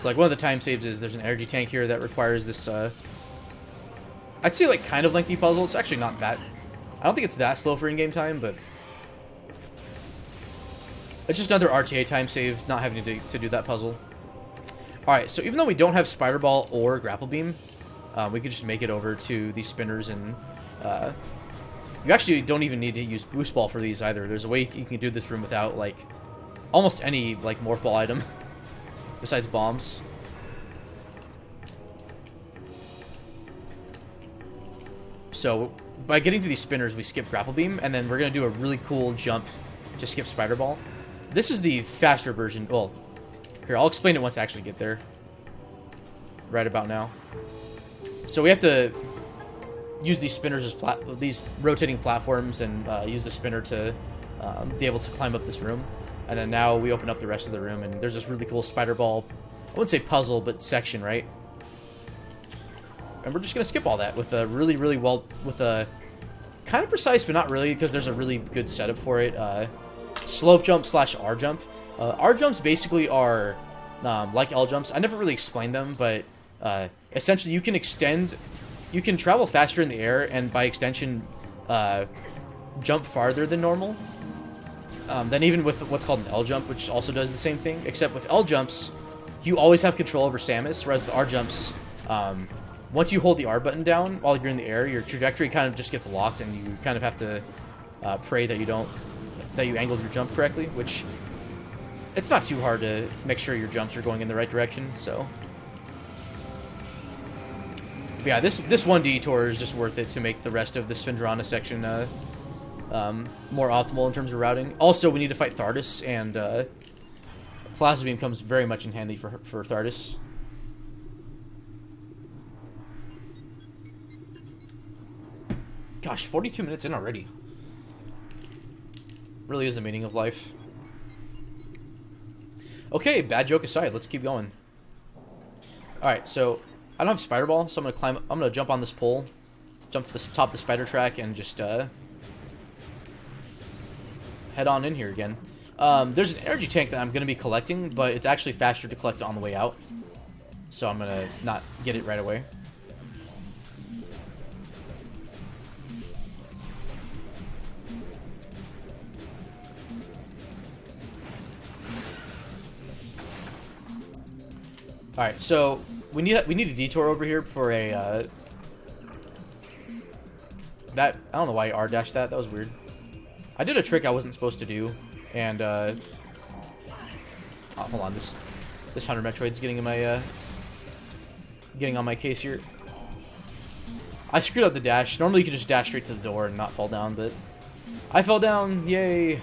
like one of the time saves is there's an energy tank here that requires this. I'd say like kind of lengthy puzzle. It's actually not that. I don't think it's that slow for in-game time, but it's just another RTA time save, not having to do that puzzle. Alright, so even though we don't have Spider Ball or Grapple Beam, we could just make it over to these spinners, and you actually don't even need to use Boost Ball for these either. There's a way you can do this room without like almost any like Morph Ball item besides bombs. So by getting to these spinners, we skip Grapple Beam, and then we're going to do a really cool jump to skip Spider Ball. This is the faster version. Well, here, I'll explain it once I actually get there. Right about now. So we have to use these spinners as these rotating platforms, and use the spinner to be able to climb up this room. And then now we open up the rest of the room, and there's this really cool Spider Ball, I wouldn't say puzzle, but section, right? And we're just going to skip all that with a with a kind of precise, but not really, because there's a really good setup for it. Slope jump / R jump. R jumps basically are like L jumps. I never really explained them, but essentially you can travel faster in the air, and by extension jump farther than normal. Than even with what's called an L jump, which also does the same thing, except with L jumps, you always have control over Samus, whereas the R jumps, once you hold the R button down while you're in the air, your trajectory kind of just gets locked, and you kind of have to pray that you angled your jump correctly, which it's not too hard to make sure your jumps are going in the right direction. So but yeah, this one detour is just worth it to make the rest of this Phendrana section more optimal in terms of routing. Also, we need to fight Thardus, and Plasma Beam comes very much in handy for Thardus. Gosh, 42 minutes in already. Really is the meaning of life. Okay, bad joke aside, let's keep going. Alright, so I don't have Spider Ball, so I'm gonna jump on this pole, jump to the top of the spider track, and just head on in here again. There's an energy tank that I'm gonna be collecting, but it's actually faster to collect on the way out, so I'm gonna not get it right away. All right, so we need a detour over here for a that I don't know why I R-dashed that. That was weird. I did a trick I wasn't supposed to do, and oh, hold on, this Hunter Metroid's getting in my getting on my case here. I screwed up the dash. Normally you could just dash straight to the door and not fall down, but I fell down. Yay!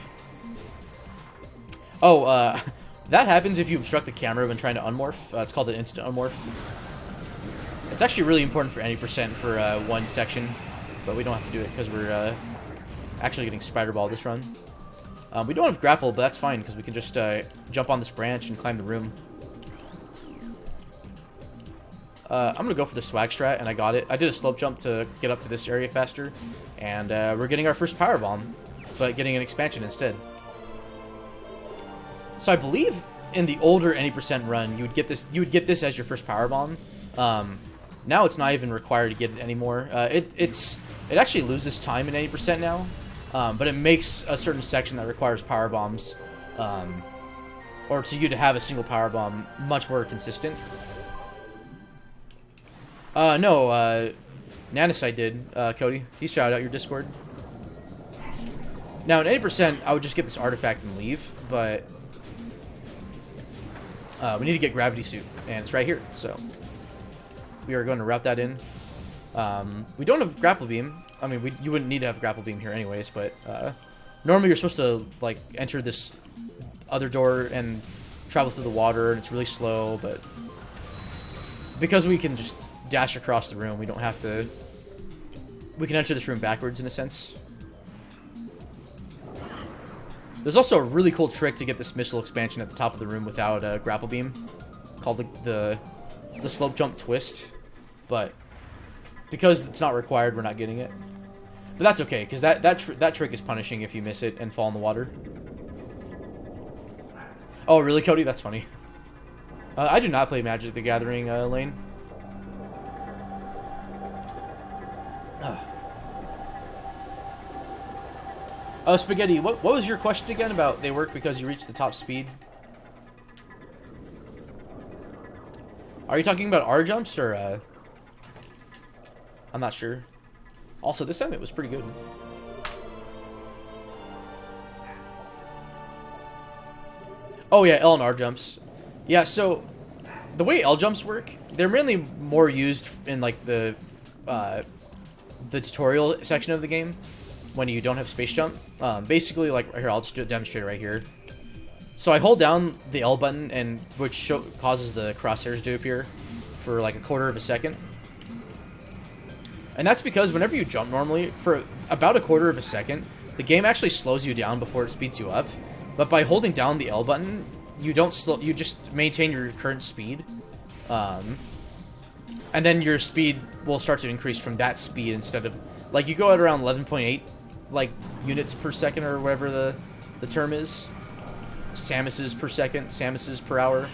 Oh, that happens if you obstruct the camera when trying to unmorph. It's called an instant unmorph. It's actually really important for any percent for one section, but we don't have to do it because we're actually getting spider-balled this run. We don't have grapple, but that's fine because we can just jump on this branch and climb the room. I'm going to go for the swag strat, and I got it. I did a slope jump to get up to this area faster, and we're getting our first power bomb, but getting an expansion instead. So I believe in the older any percent run, you would get this as your first power bomb. Now it's not even required to get it anymore. It actually loses time in any percent now, but it makes a certain section that requires power bombs, or to you to have a single power bomb, much more consistent. No, Nanosite did, Cody. He shouted out your Discord. Now, in 80%, I would just get this artifact and leave, but we need to get Gravity Suit, and it's right here, so we are going to route that in. We don't have Grapple Beam. I mean, you wouldn't need to have Grapple Beam here anyways, but normally you're supposed to, like, enter this other door and travel through the water, and it's really slow, but because we can just dash across the room, we don't have to... We can enter this room backwards, in a sense. There's also a really cool trick to get this missile expansion at the top of the room without a grapple beam, called the slope jump twist, but because it's not required, we're not getting it. But that's okay, because that trick is punishing if you miss it and fall in the water. Oh, really, Cody? That's funny. I do not play Magic the Gathering lane. Spaghetti, what was your question again about they work because you reach the top speed? Are you talking about R jumps or I'm not sure. Also, this time it was pretty good. Oh yeah, L and R jumps. Yeah, so the way L jumps work, they're mainly more used in like the tutorial section of the game when you don't have space jump. Basically, like here, I'll just demonstrate it right here. So I hold down the L button, and which causes the crosshairs to appear for like a quarter of a second. And that's because whenever you jump normally, for about a quarter of a second, the game actually slows you down before it speeds you up. But by holding down the L button, you don't slow, you just maintain your current speed. And then your speed will start to increase from that speed instead of, like, you go at around 11.8 like units per second or whatever the term is. Samuses per second, Samuses per hour,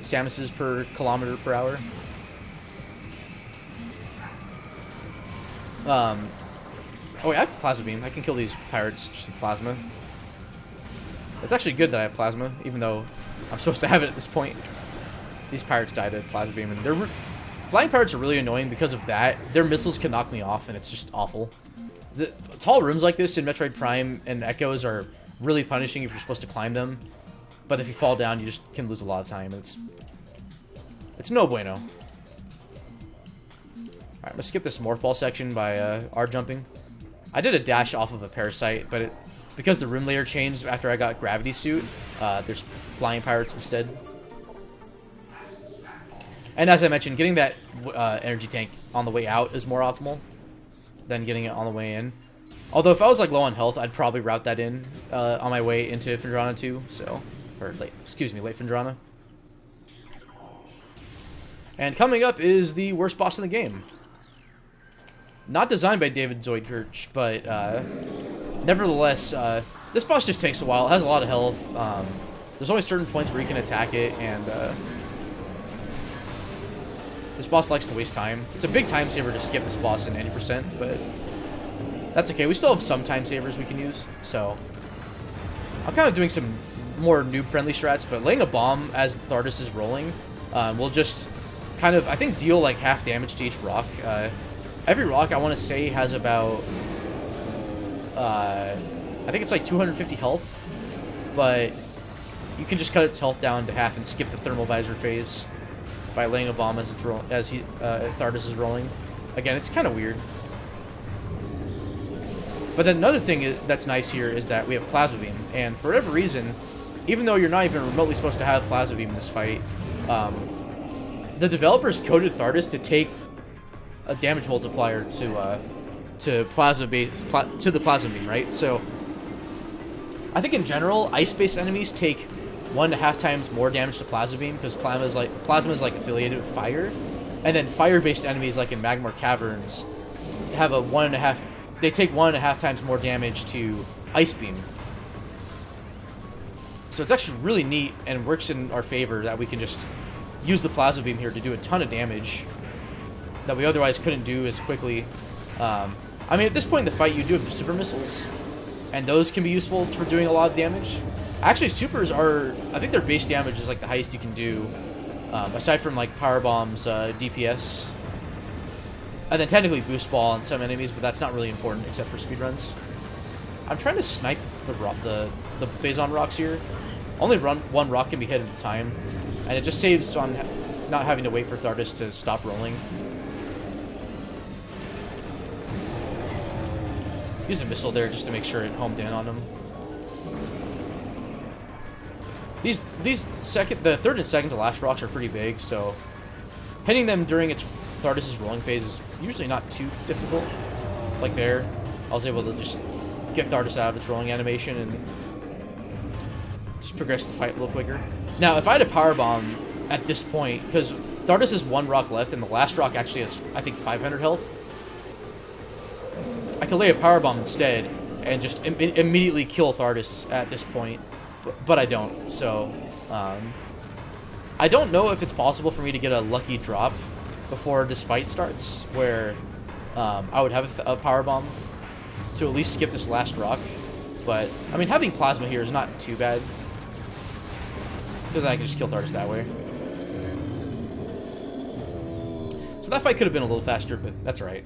Samuses per kilometer per hour. Oh wait, I have plasma beam. I can kill these pirates just with plasma. It's actually good that I have plasma, even though I'm supposed to have it at this point. These pirates died at plasma beam, and flying pirates are really annoying because of that. Their missiles can knock me off, and it's just awful. The tall rooms like this in Metroid Prime and Echoes are really punishing if you're supposed to climb them. But if you fall down, you just can lose a lot of time. It's no bueno. Alright, I'm gonna skip this morph ball section by R jumping. I did a dash off of a parasite, but because the room layer changed after I got Gravity Suit, there's flying pirates instead. And as I mentioned, getting that energy tank on the way out is more optimal than getting it on the way in. Although if I was like low on health, I'd probably route that in on my way into Phendrana 2, so... Or late Phendrana. And coming up is the worst boss in the game. Not designed by David Zoidkirch, but nevertheless, this boss just takes a while. It has a lot of health. There's only certain points where you can attack it, and this boss likes to waste time. It's a big time saver to skip this boss in 90%, but that's okay. We still have some time savers we can use, so I'm kind of doing some more noob-friendly strats, but laying a bomb as Thardus is rolling will just kind of, I think, deal like half damage to each rock. Every rock, I want to say, has about, I think it's like 250 health, but you can just cut its health down to half and skip the thermal visor phase by laying a bomb as Thardus is rolling. Again, it's kind of weird. But then another thing that's nice here is that we have Plasma Beam, and for whatever reason, even though you're not even remotely supposed to have Plasma Beam in this fight, the developers coded Thardus to take a damage multiplier to the Plasma Beam, right? So I think in general, ice-based enemies take 1.5 times more damage to Plasma Beam because plasma is like affiliated with fire, and then fire-based enemies like in Magmar Caverns have a 1.5. They take 1.5 times more damage to Ice Beam. So it's actually really neat and works in our favor that we can just use the Plasma Beam here to do a ton of damage that we otherwise couldn't do as quickly. I mean, at this point in the fight, you do have super missiles, and those can be useful for doing a lot of damage. Actually, supers are, I think their base damage is like the highest you can do, aside from like power bombs, DPS, and then technically boost ball on some enemies, but that's not really important except for speedruns. I'm trying to snipe the Phazon rocks here. Only one rock can be hit at a time, and it just saves on not having to wait for Thardus to stop rolling. Use a missile there just to make sure it homed in on him. The third and second to last rocks are pretty big, so hitting them during Thardus' rolling phase is usually not too difficult. Like there, I was able to just get Thardus out of its rolling animation and just progress the fight a little quicker. Now, if I had a power bomb at this point, because Thardus has 1 rock left and the last rock actually has, I think, 500 health, I could lay a power bomb instead and just immediately kill Thardus at this point, but I don't. So I don't know if it's possible for me to get a lucky drop before this fight starts, where I would have a power bomb to at least skip this last rock. But I mean, having plasma here is not too bad, because I can just kill Thardus that way. So that fight could have been a little faster, but that's all right.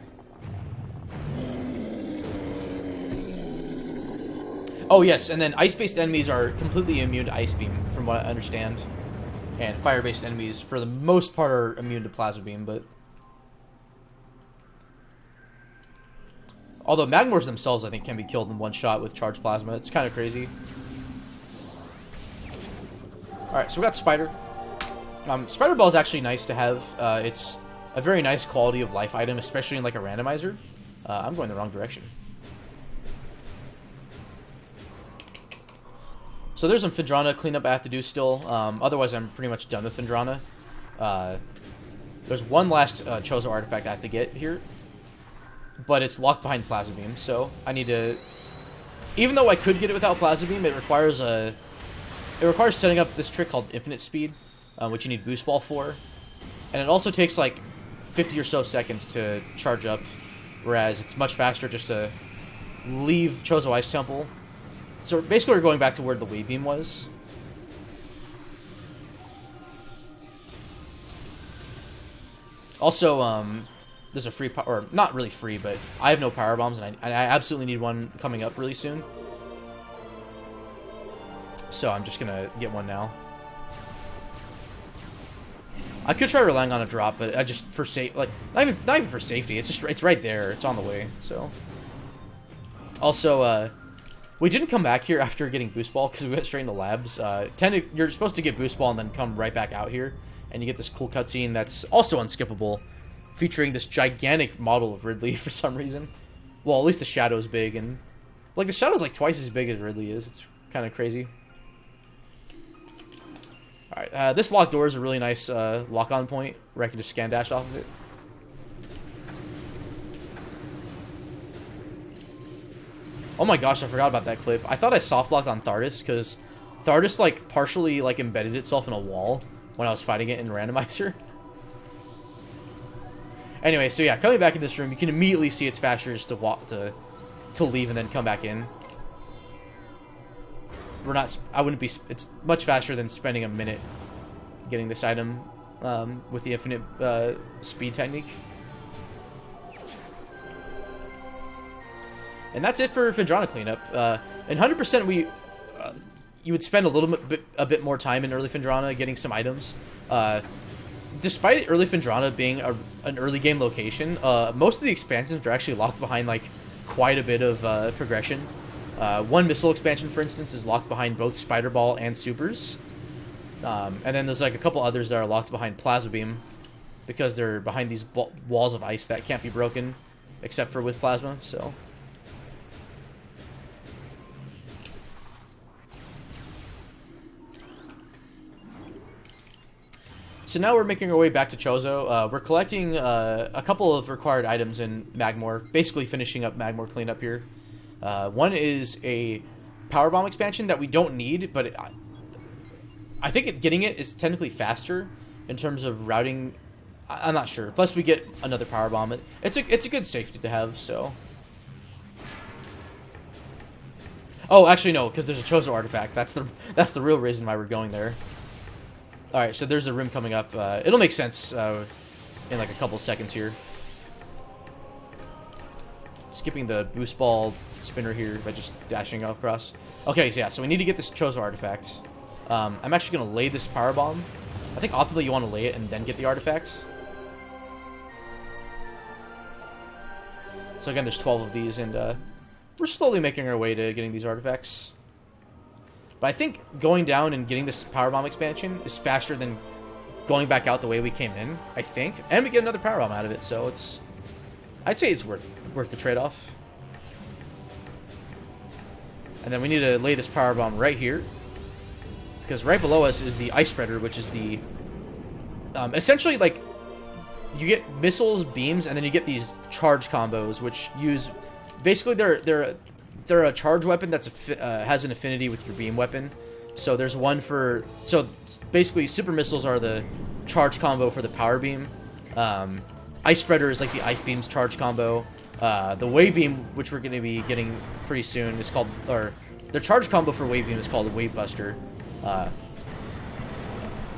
Oh yes, and then ice-based enemies are completely immune to Ice Beam, from what I understand. And fire-based enemies, for the most part, are immune to Plasma Beam, but... Although Magmors themselves, I think, can be killed in one shot with Charged Plasma. It's kind of crazy. Alright, so we got Spider. Spider Ball is actually nice to have. It's a very nice quality of life item, especially in like a randomizer. I'm going the wrong direction. So there's some Phendrana cleanup I have to do still. Otherwise, I'm pretty much done with Phendrana. There's one last Chozo artifact I have to get here, but it's locked behind Plasma Beam, so I need to... Even though I could get it without Plasma Beam, it requires setting up this trick called Infinite Speed, which you need Boost Ball for. And it also takes like 50 or so seconds to charge up, whereas it's much faster just to leave Chozo Ice Temple. So basically we're going back to where the Wave Beam was. Also, there's a free, or not really free, but I have no power bombs, and I absolutely need one coming up really soon. So I'm just gonna get one now. I could try relying on a drop, but I just for not even for safety. It's right there. It's on the way. So also, we didn't come back here after getting Boost Ball because we went straight into labs. You're supposed to get Boost Ball and then come right back out here, and you get this cool cutscene that's also unskippable, featuring this gigantic model of Ridley for some reason. Well, at least the shadow's big, and like the shadow's like twice as big as Ridley is. It's kind of crazy. All right, this locked door is a really nice lock-on point where I can just scan dash off of it. Oh my gosh, I forgot about that clip. I thought I soft locked on Thardus because Thardus like partially like embedded itself in a wall when I was fighting it in randomizer. Anyway, so yeah, coming back in this room, you can immediately see it's faster just to leave and then come back in. It's much faster than spending a minute getting this item. with the infinite speed technique. And that's it for Phendrana cleanup. And 100% you would spend a bit more time in early Phendrana getting some items. Despite early Phendrana being an early game location, most of the expansions are actually locked behind like quite a bit of progression. One missile expansion, for instance, is locked behind both Spider Ball and Supers. And then there's like a couple others that are locked behind Plasma Beam because they're behind these walls of ice that can't be broken except for with Plasma, so... So now we're making our way back to Chozo. We're collecting a couple of required items in Magmor, basically finishing up Magmor cleanup here. One is a Power Bomb expansion that we don't need, but I think getting it is technically faster in terms of routing. I'm not sure. Plus, we get another Power Bomb. It's a good safety to have, so... Oh, actually, no, because there's a Chozo artifact. That's the real reason why we're going there. Alright, so there's a room coming up. It'll make sense in like a couple seconds here. Skipping the boost ball spinner here by just dashing across. Okay, so yeah, so we need to get this Chozo artifact. I'm actually going to lay this power bomb. I think optimally you want to lay it and then get the artifact. So again, there's 12 of these, and we're slowly making our way to getting these artifacts. But I think going down and getting this Power Bomb expansion is faster than going back out the way we came in, I think. And we get another Power Bomb out of it, so it's... I'd say it's worth the trade-off. And then we need to lay this Power Bomb right here. Because right below us is the Ice Spreader, which is the... essentially, like, you get missiles, beams, and then you get these charge combos, which use... Basically, they're a charge weapon that's has an affinity with your beam weapon. So there's one for... So basically, super missiles are the charge combo for the power beam. Ice Spreader is like the ice beam's charge combo. The wave beam, which we're going to be getting pretty soon, is called... Or the charge combo for wave beam is called a Wave Buster.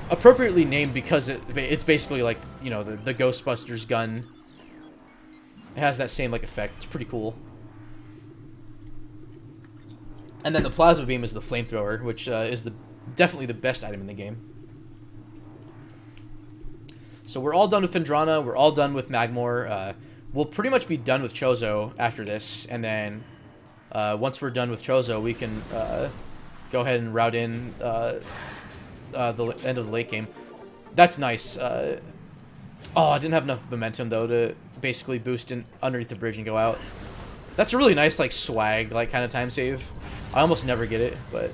Appropriately named because it's basically like, you know, the Ghostbusters gun. It has that same like effect. It's pretty cool. And then the Plasma Beam is the Flamethrower, which is definitely the best item in the game. So we're all done with Phendrana. We're all done with Magmor. We'll pretty much be done with Chozo after this. And then once we're done with Chozo, we can go ahead and route in the end of the late game. That's nice. Oh, I didn't have enough momentum, though, to basically boost in underneath the bridge and go out. That's a really nice, like, swag, like, kind of time save. I almost never get it, but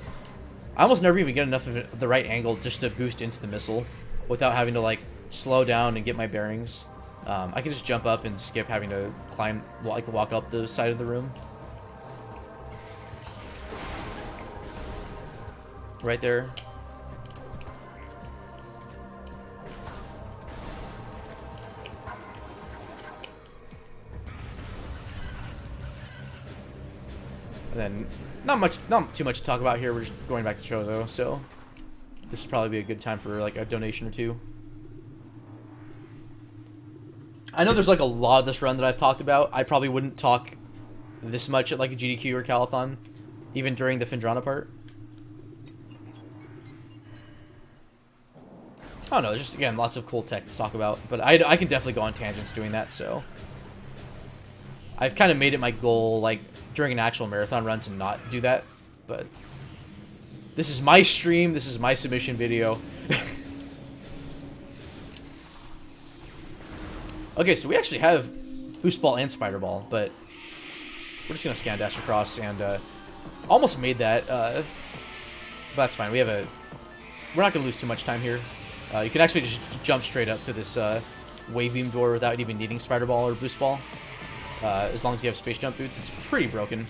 I almost never even get enough of the right angle just to boost into the missile without having to, like, slow down and get my bearings. I can just jump up and skip having to climb, like, walk up the side of the room. Right there. And then, not too much to talk about here. We're just going back to Chozo, so this would probably be a good time for like a donation or two. I know there's like a lot of this run that I've talked about. I probably wouldn't talk this much at like a GDQ or Calithon, even during the Phendrana part. I don't know, there's just, again, lots of cool tech to talk about, but I can definitely go on tangents doing that, so... I've kind of made it my goal, like, during an actual marathon run to not do that, but... This is my stream, this is my submission video. Okay, so we actually have Boost Ball and Spider Ball, but... We're just gonna scan dash across, and, almost made that, but that's fine, we have a... We're not gonna lose too much time here. You can actually just jump straight up to this wave beam door without even needing Spider Ball or Boost Ball. As long as you have space jump boots, it's pretty broken.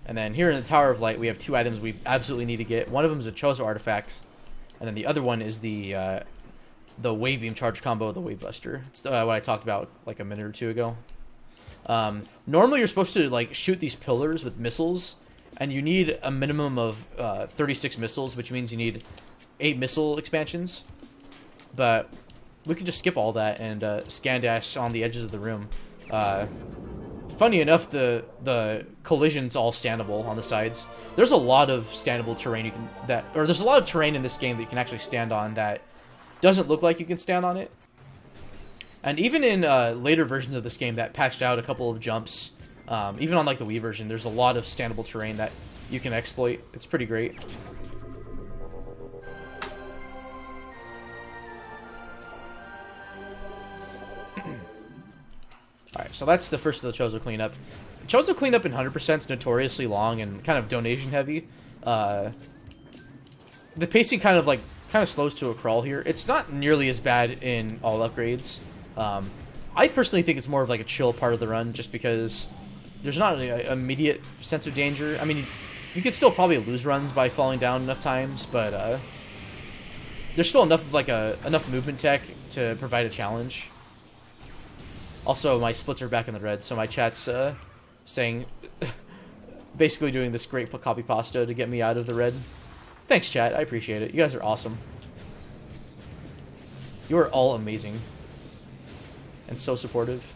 And then here in the Tower of Light, we have two items we absolutely need to get. One of them is a Chozo artifact, and then the other one is the wave beam charge combo, the Wave Buster. It's what I talked about like a minute or two ago. Normally, you're supposed to like shoot these pillars with missiles. and you need a minimum of 36 missiles, which means you need 8 missile expansions. But we can just skip all that and scan dash on the edges of the room. Funny enough, the collision's all standable on the sides. There's a lot of standable terrain there's a lot of terrain in this game that you can actually stand on that doesn't look like you can stand on it. And even in later versions of this game that patched out a couple of jumps, even on like the Wii version, there's a lot of standable terrain that you can exploit. It's pretty great. Alright, so that's the first of the Chozo cleanup. Chozo cleanup in 100% is notoriously long and kind of donation heavy. The pacing kind of slows to a crawl here. It's not nearly as bad in all upgrades. I personally think it's more of like a chill part of the run, just because there's not an immediate sense of danger. I mean, you could still probably lose runs by falling down enough times, but there's still enough of like enough movement tech to provide a challenge. Also, my splits are back in the red, so my chat's saying, basically doing this great copy pasta to get me out of the red. Thanks, chat. I appreciate it. You guys are awesome. You are all amazing. And so supportive.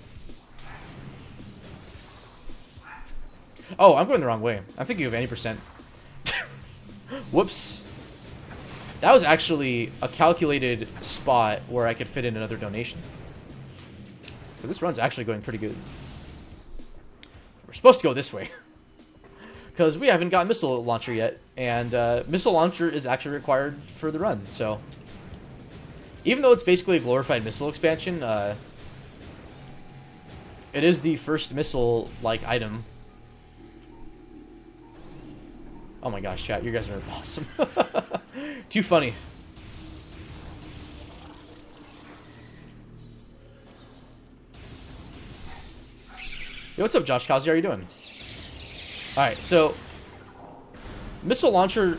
Oh, I'm going the wrong way. I'm thinking of any percent. Whoops. That was actually a calculated spot where I could fit in another donation. So this run's actually going pretty good. We're supposed to go this way. Because we haven't got missile launcher yet. And missile launcher is actually required for the run. So even though it's basically a glorified missile expansion, it is the first missile-like item. Oh my gosh, chat, you guys are awesome. Too funny. Yo, what's up, Josh Kowsey? How are you doing? Alright, so missile launcher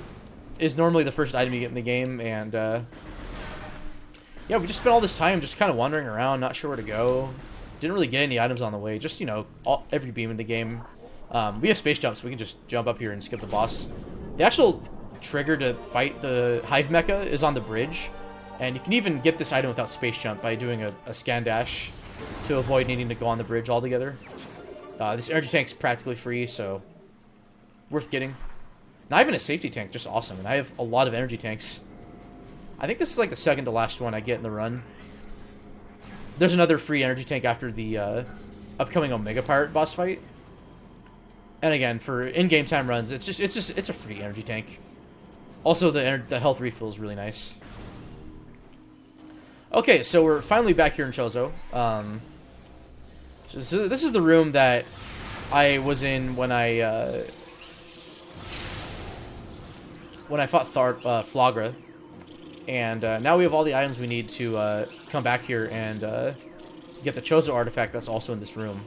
is normally the first item you get in the game, and yeah, we just spent all this time just kind of wandering around, not sure where to go. Didn't really get any items on the way, just, you know, every beam in the game. We have space jumps, so we can just jump up here and skip the boss. The actual trigger to fight the Hive Mecha is on the bridge, and you can even get this item without space jump by doing a scan dash to avoid needing to go on the bridge altogether. This energy tank's practically free, so worth getting. Not even a safety tank, just awesome, and I have a lot of energy tanks. I think this is like the second to last one I get in the run. There's another free energy tank after the upcoming Omega Pirate boss fight. And again, for in-game time runs, it's a free energy tank. Also, the health refill is really nice. Okay, so we're finally back here in Chozo. So this is the room that I was in when I fought Flagra. And now we have all the items we need to come back here and get the Chozo artifact that's also in this room.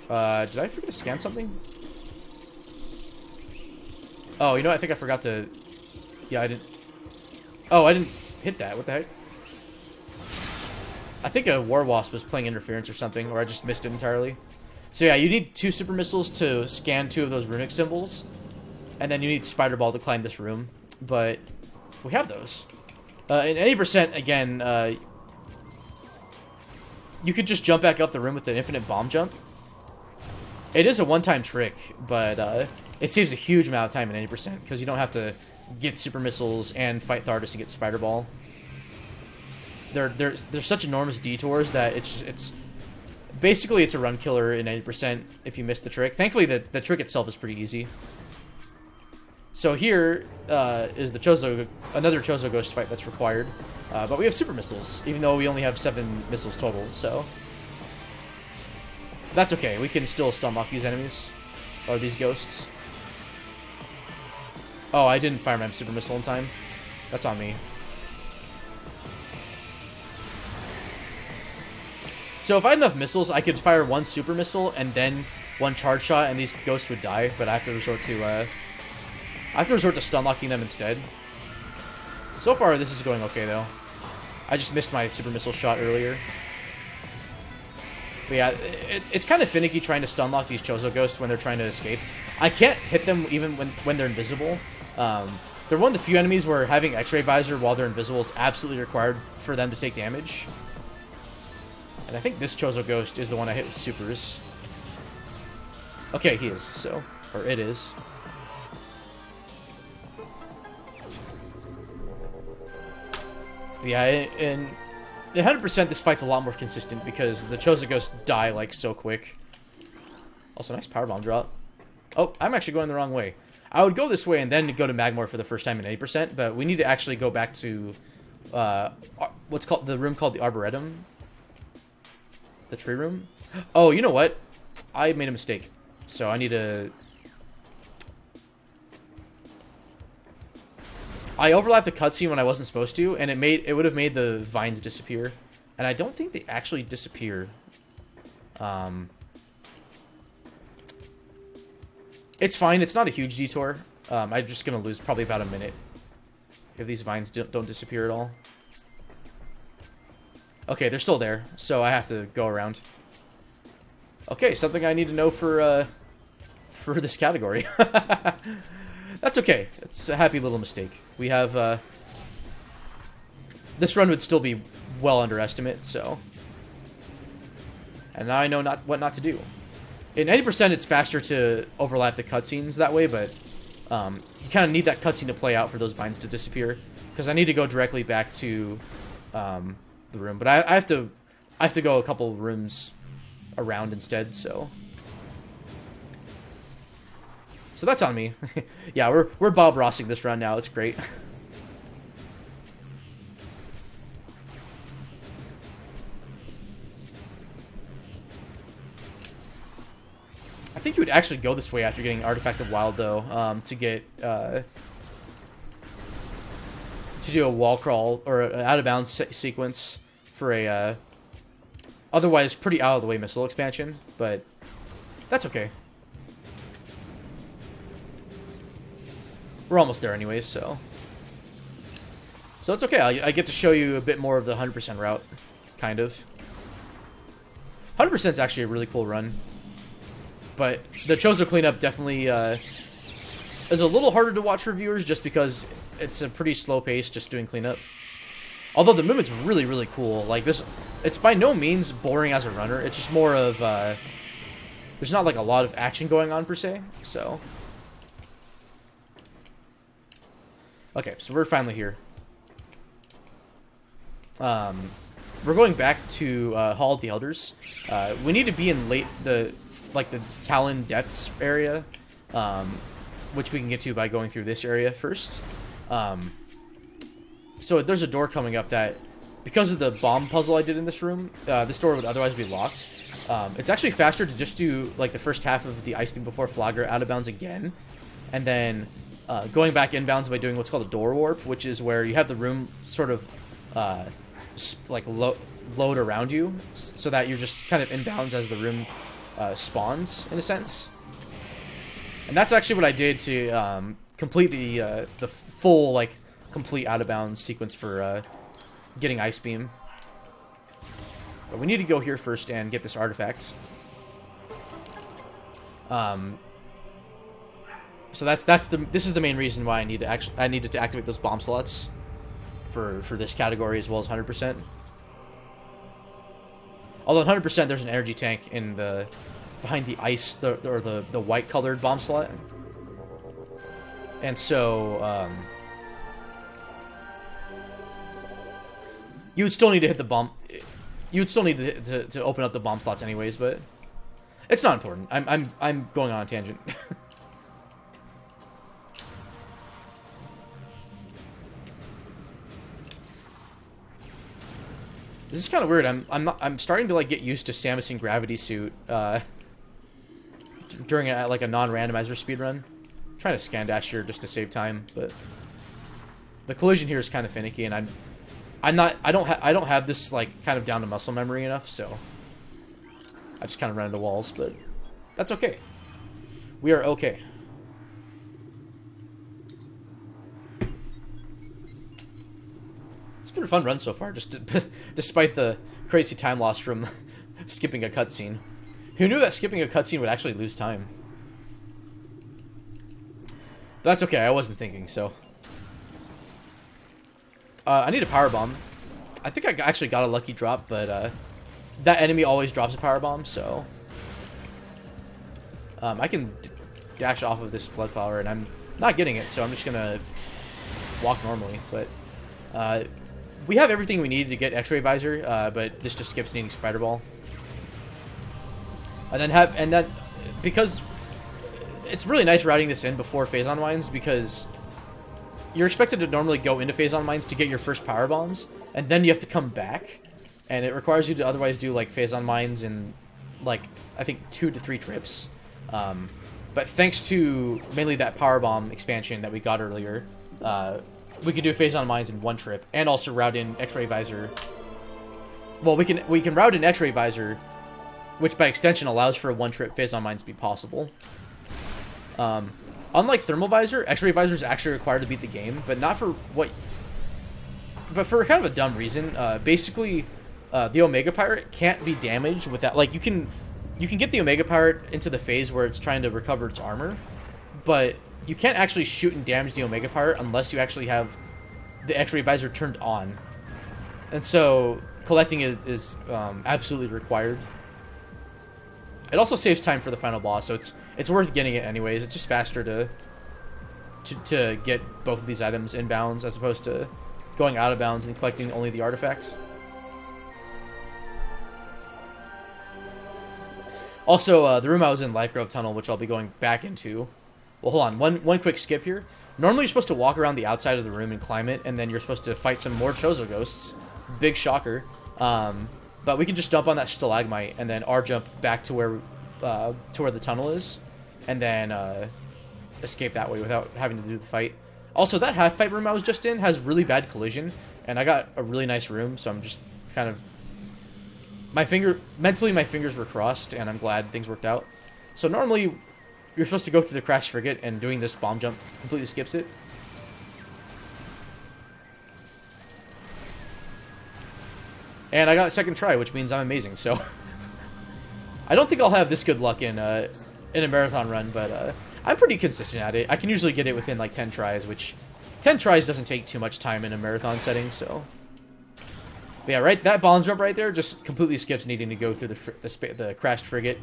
Did I forget to scan something? Oh, you know what? I think I forgot to... Yeah, I didn't... Oh, I didn't hit that. What the heck? I think a War Wasp was playing interference or something, or I just missed it entirely. So yeah, you need 2 super missiles to scan 2 of those runic symbols. And then you need Spider Ball to climb this room. But we have those. In any percent, again, you could just jump back up the room with an infinite bomb jump. It is a one-time trick, but it saves a huge amount of time in 80% because you don't have to get super missiles and fight Thardus and get Spider Ball. There's such enormous detours that it's basically it's a run killer in 80% if you miss the trick. Thankfully, the trick itself is pretty easy. So here is the another Chozo Ghost fight that's required, but we have super missiles, even though we only have 7 missiles total. So that's okay. We can still stun lock these enemies or these ghosts. Oh, I didn't fire my super missile in time. That's on me. So if I had enough missiles, I could fire 1 super missile and then 1 charge shot, and these ghosts would die. But I have to resort to stun locking them instead. So far, this is going okay though. I just missed my super missile shot earlier. But yeah, it's kind of finicky trying to stun lock these Chozo ghosts when they're trying to escape. I can't hit them even when they're invisible. They're one of the few enemies where having X-ray visor while they're invisible is absolutely required for them to take damage. And I think this Chozo ghost is the one I hit with supers. Okay, he is, so... Or it is. Yeah, and 100% this fight's a lot more consistent because the Chozo ghosts die, like, so quick. Also, nice powerbomb drop. Oh, I'm actually going the wrong way. I would go this way and then go to Magmor for the first time at 80%, but we need to actually go back to what's called the room called the Arboretum. The tree room. Oh, you know what? I made a mistake. So I need to... I overlapped the cutscene when I wasn't supposed to, and it would have made the vines disappear. And I don't think they actually disappear. It's fine. It's not a huge detour. I'm just going to lose probably about a minute if these vines don't disappear at all. Okay, they're still there, so I have to go around. Okay, something I need to know for this category. That's okay. It's a happy little mistake. We have... This run would still be well under estimate, so... And now I know what not to do. In 80%, it's faster to overlap the cutscenes that way, but you kind of need that cutscene to play out for those vines to disappear. Because I need to go directly back to the room. But I have to go a couple rooms around instead, so... So that's on me. Yeah, we're Bob Rossing this run now. It's great. I think you would actually go this way after getting Artifact of Wild, though, to get to do a wall crawl or an out of bounds sequence for a otherwise pretty out of the way missile expansion, but that's okay. We're almost there anyways, so it's okay. I get to show you a bit more of the 100% route, kind of. 100% is actually a really cool run. But the Chozo cleanup definitely is a little harder to watch for viewers just because it's a pretty slow pace just doing cleanup. Although the movement's really, really cool. Like this, it's by no means boring as a runner. It's just more of, there's not like a lot of action going on per se, so. Okay, so we're finally here. We're going back to Hall of the Elders. We need to be in the Talon Depths area, which we can get to by going through this area first. So there's a door coming up that, because of the bomb puzzle I did in this room, this door would otherwise be locked. It's actually faster to just do like the first half of the Ice Beam before Flagger out of bounds again, and then going back inbounds by doing what's called a door warp, which is where you have the room sort of load around you, so that you're just kind of inbounds as the room spawns, in a sense. And that's actually what I did to complete the full, like, complete out-of-bounds sequence for getting Ice Beam. But we need to go here first and get this artifact. So this is the main reason why I needed to activate those bomb slots for this category as well as 100%. Although 100% there's an energy tank in behind the ice, the white colored bomb slot. And so you would still need to hit the bomb. You would still need to open up the bomb slots anyways, but it's not important. I'm going on a tangent. This is kind of weird. I'm starting to like get used to Samus in Gravity Suit during like a non-randomizer speedrun. I'm trying to scan dash here just to save time, but the collision here is kind of finicky, and I don't have this like kind of down to muscle memory enough, so I just kind of run into walls, but that's okay. We are okay. It's been a fun run so far, just despite the crazy time loss from skipping a cutscene. Who knew that skipping a cutscene would actually lose time? But that's okay, I wasn't thinking, so. I need a power bomb. I think I actually got a lucky drop, but that enemy always drops a power bomb, so I can dash off of this blood flower, and I'm not getting it, so I'm just gonna walk normally. But we have everything we need to get X-ray visor, but this just skips needing spider ball. And then because it's really nice routing this in before Phazon mines, because you're expected to normally go into Phazon mines to get your first power bombs, and then you have to come back, and it requires you to otherwise do like Phazon mines in like I think 2 to 3 trips. But thanks to mainly that power bomb expansion that we got earlier, we can do Phazon mines in 1 trip, and also route in X-ray visor. Well, we can route in X-ray visor, which by extension allows for a 1-trip Phazon mines to be possible. Unlike thermal visor, X-ray visor is actually required to beat the game, but not for what. But for kind of a dumb reason. Basically, the Omega Pirate can't be damaged without, like, you can get the Omega Pirate into the phase where it's trying to recover its armor, but you can't actually shoot and damage the Omega Pirate unless you actually have the X-ray visor turned on. And so collecting it is absolutely required. It also saves time for the final boss, so it's worth getting it anyways. It's just faster to get both of these items in bounds as opposed to going out of bounds and collecting only the artifact. Also, the room I was in, Life Grove Tunnel, which I'll be going back into. Well, hold on. One quick skip here. Normally, you're supposed to walk around the outside of the room and climb it, and then you're supposed to fight some more Chozo ghosts. Big shocker. But we can just jump on that stalagmite and then R-jump back to where the tunnel is, and then escape that way without having to do the fight. Also, that half-fight room I was just in has really bad collision, and I got a really nice room, so I'm just kind of... Mentally, my fingers were crossed, and I'm glad things worked out. So normally, you're supposed to go through the crash frigate, and doing this bomb jump completely skips it. And I got a second try, which means I'm amazing, so... I don't think I'll have this good luck in a marathon run, but I'm pretty consistent at it. I can usually get it within like 10 tries, which 10 tries doesn't take too much time in a marathon setting, so... But yeah, right, that bomb jump right there just completely skips needing to go through the crashed frigate.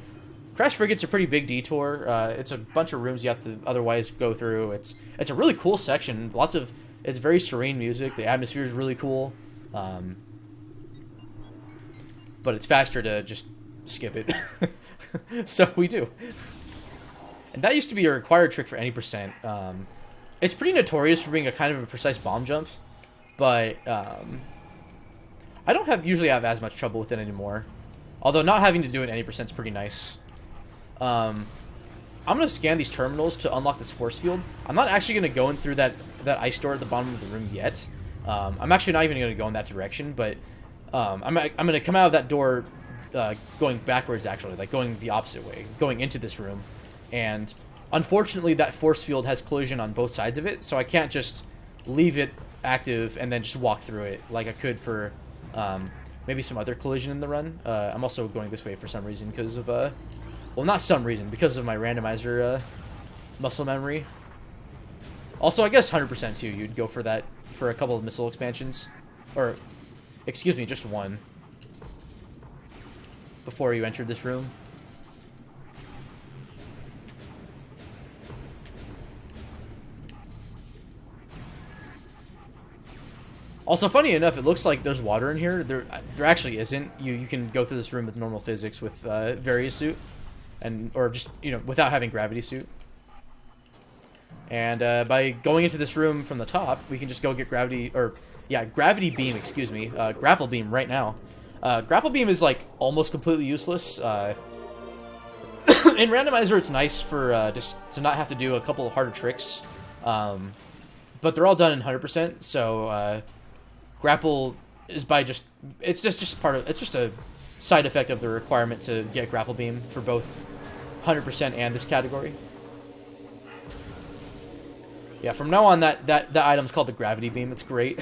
Crashed frigate's a pretty big detour. It's a bunch of rooms you have to otherwise go through. It's a really cool section. It's very serene music. The atmosphere is really cool. But it's faster to just skip it. So we do. And that used to be a required trick for any percent. It's pretty notorious for being a kind of a precise bomb jump, but I don't usually have as much trouble with it anymore. Although not having to do it any percent is pretty nice. I'm gonna scan these terminals to unlock this force field. I'm not actually gonna go in through that ice door at the bottom of the room yet. I'm actually not even gonna go in that direction, but I'm gonna come out of that door going backwards, actually, like going the opposite way, going into this room. And unfortunately, that force field has collision on both sides of it, so I can't just leave it active and then just walk through it like I could for maybe some other collision in the run. I'm also going this way for some reason because of, well, not some reason, because of my randomizer muscle memory. Also, I guess 100% too, you'd go for that for a couple of missile expansions. Or, excuse me, just one. Before you entered this room. Also, funny enough, it looks like there's water in here. There actually isn't. You can go through this room with normal physics with Various suit, or just without having gravity suit. And by going into this room from the top, we can just go get gravity beam. Excuse me, grapple beam right now. Grapple beam is like almost completely useless. In randomizer, it's nice for just to not have to do a couple of harder tricks, but they're all done in 100%. So. Grapple is it's just a side effect of the requirement to get grapple beam for both 100% and this category. Yeah, from now on that item's called the gravity beam. It's great.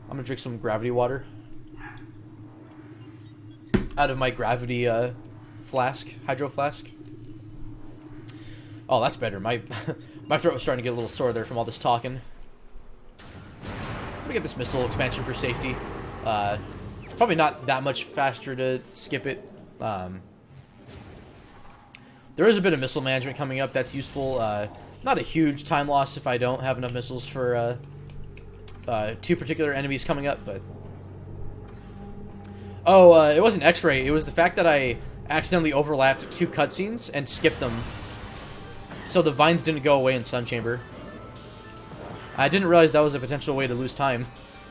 I'm gonna drink some gravity water. out of my gravity flask, hydro flask. Oh, that's better. My my throat was starting to get a little sore there from all this talking. I'm gonna get this missile expansion for safety. Probably not that much faster to skip it. There is a bit of missile management coming up that's useful. Not a huge time loss if I don't have enough missiles for 2 particular enemies coming up, but... Oh, it wasn't X-ray. It was the fact that I accidentally overlapped 2 cutscenes and skipped them. So the vines didn't go away in Sun Chamber. I didn't realize that was a potential way to lose time.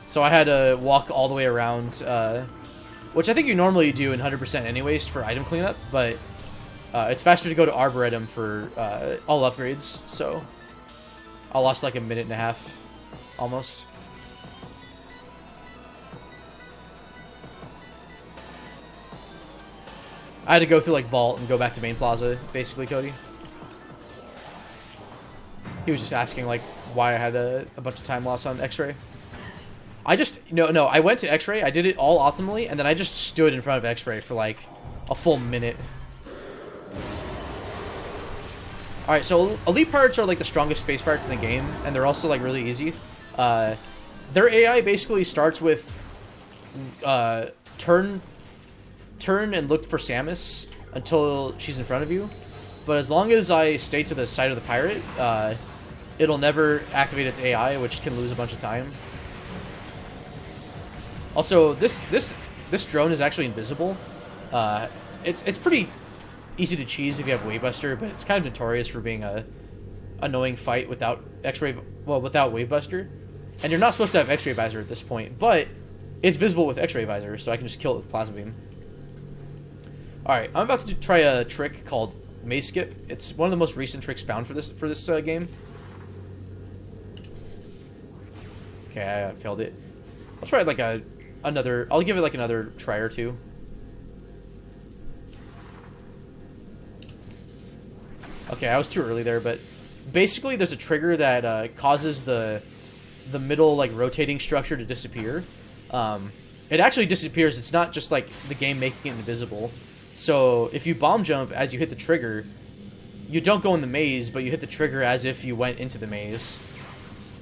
So I had to walk all the way around, which I think you normally do in 100% anyways for item cleanup, but it's faster to go to Arboretum for all upgrades, so I lost like a minute and a half, almost. I had to go through like Vault and go back to Main Plaza, basically, Cody. He was just asking like why I had a bunch of time loss on X-Ray. I just, no, I went to X-Ray, I did it all optimally, and then I just stood in front of X-Ray for like a full minute. Alright, so elite pirates are like the strongest space pirates in the game, and they're also like really easy. Their AI basically starts with turn and look for Samus until she's in front of you. But as long as I stay to the side of the pirate, it'll never activate its AI, which can lose a bunch of time. Also, this drone is actually invisible. It's pretty easy to cheese if you have Wavebuster, but it's kind of notorious for being a annoying fight without X-ray, well, without Wavebuster. And you're not supposed to have X-ray visor at this point, but it's visible with X-ray visor, so I can just kill it with plasma beam. All right, I'm about to try a trick called Maze Skip. It's one of the most recent tricks found for this game. Okay, I failed it. I'll try like another. I'll give it like another try or two. Okay, I was too early there, but basically there's a trigger that causes the middle like rotating structure to disappear. It actually disappears. It's not just like the game making it invisible. So if you bomb jump as you hit the trigger, you don't go in the maze, but you hit the trigger as if you went into the maze.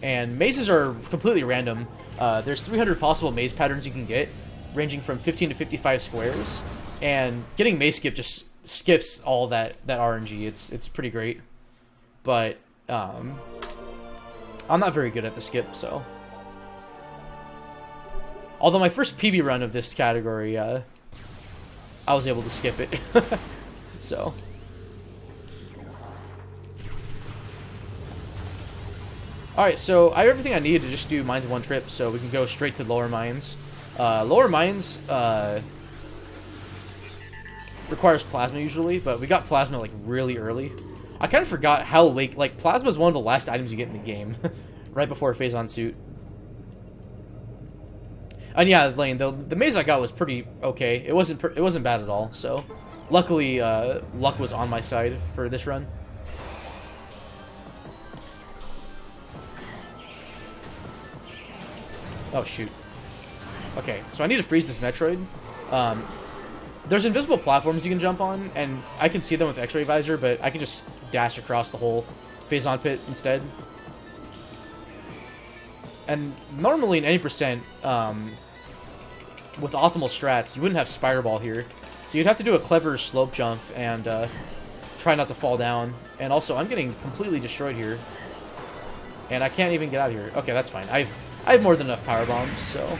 And mazes are completely random. There's 300 possible maze patterns you can get, ranging from 15 to 55 squares. And getting maze skip just skips all that RNG. It's pretty great. But I'm not very good at the skip, so. Although my first PB run of this category, I was able to skip it. So. Alright, so I have everything I need to just do Mines in one trip, so we can go straight to Lower Mines. Lower Mines requires Plasma usually, but we got Plasma like really early. I kind of forgot how late, like Plasma is one of the last items you get in the game, right before Phazon suit. And yeah, Lane, the maze I got was pretty okay. It wasn't bad at all. So, luckily, luck was on my side for this run. Oh shoot. Okay, so I need to freeze this Metroid. There's invisible platforms you can jump on, and I can see them with X-ray visor, but I can just dash across the whole Phazon pit instead. And normally in any percent, with optimal strats, you wouldn't have Spider Ball here. So you'd have to do a clever slope jump and try not to fall down. And also, I'm getting completely destroyed here. And I can't even get out of here. Okay, that's fine. I have more than enough power bombs, so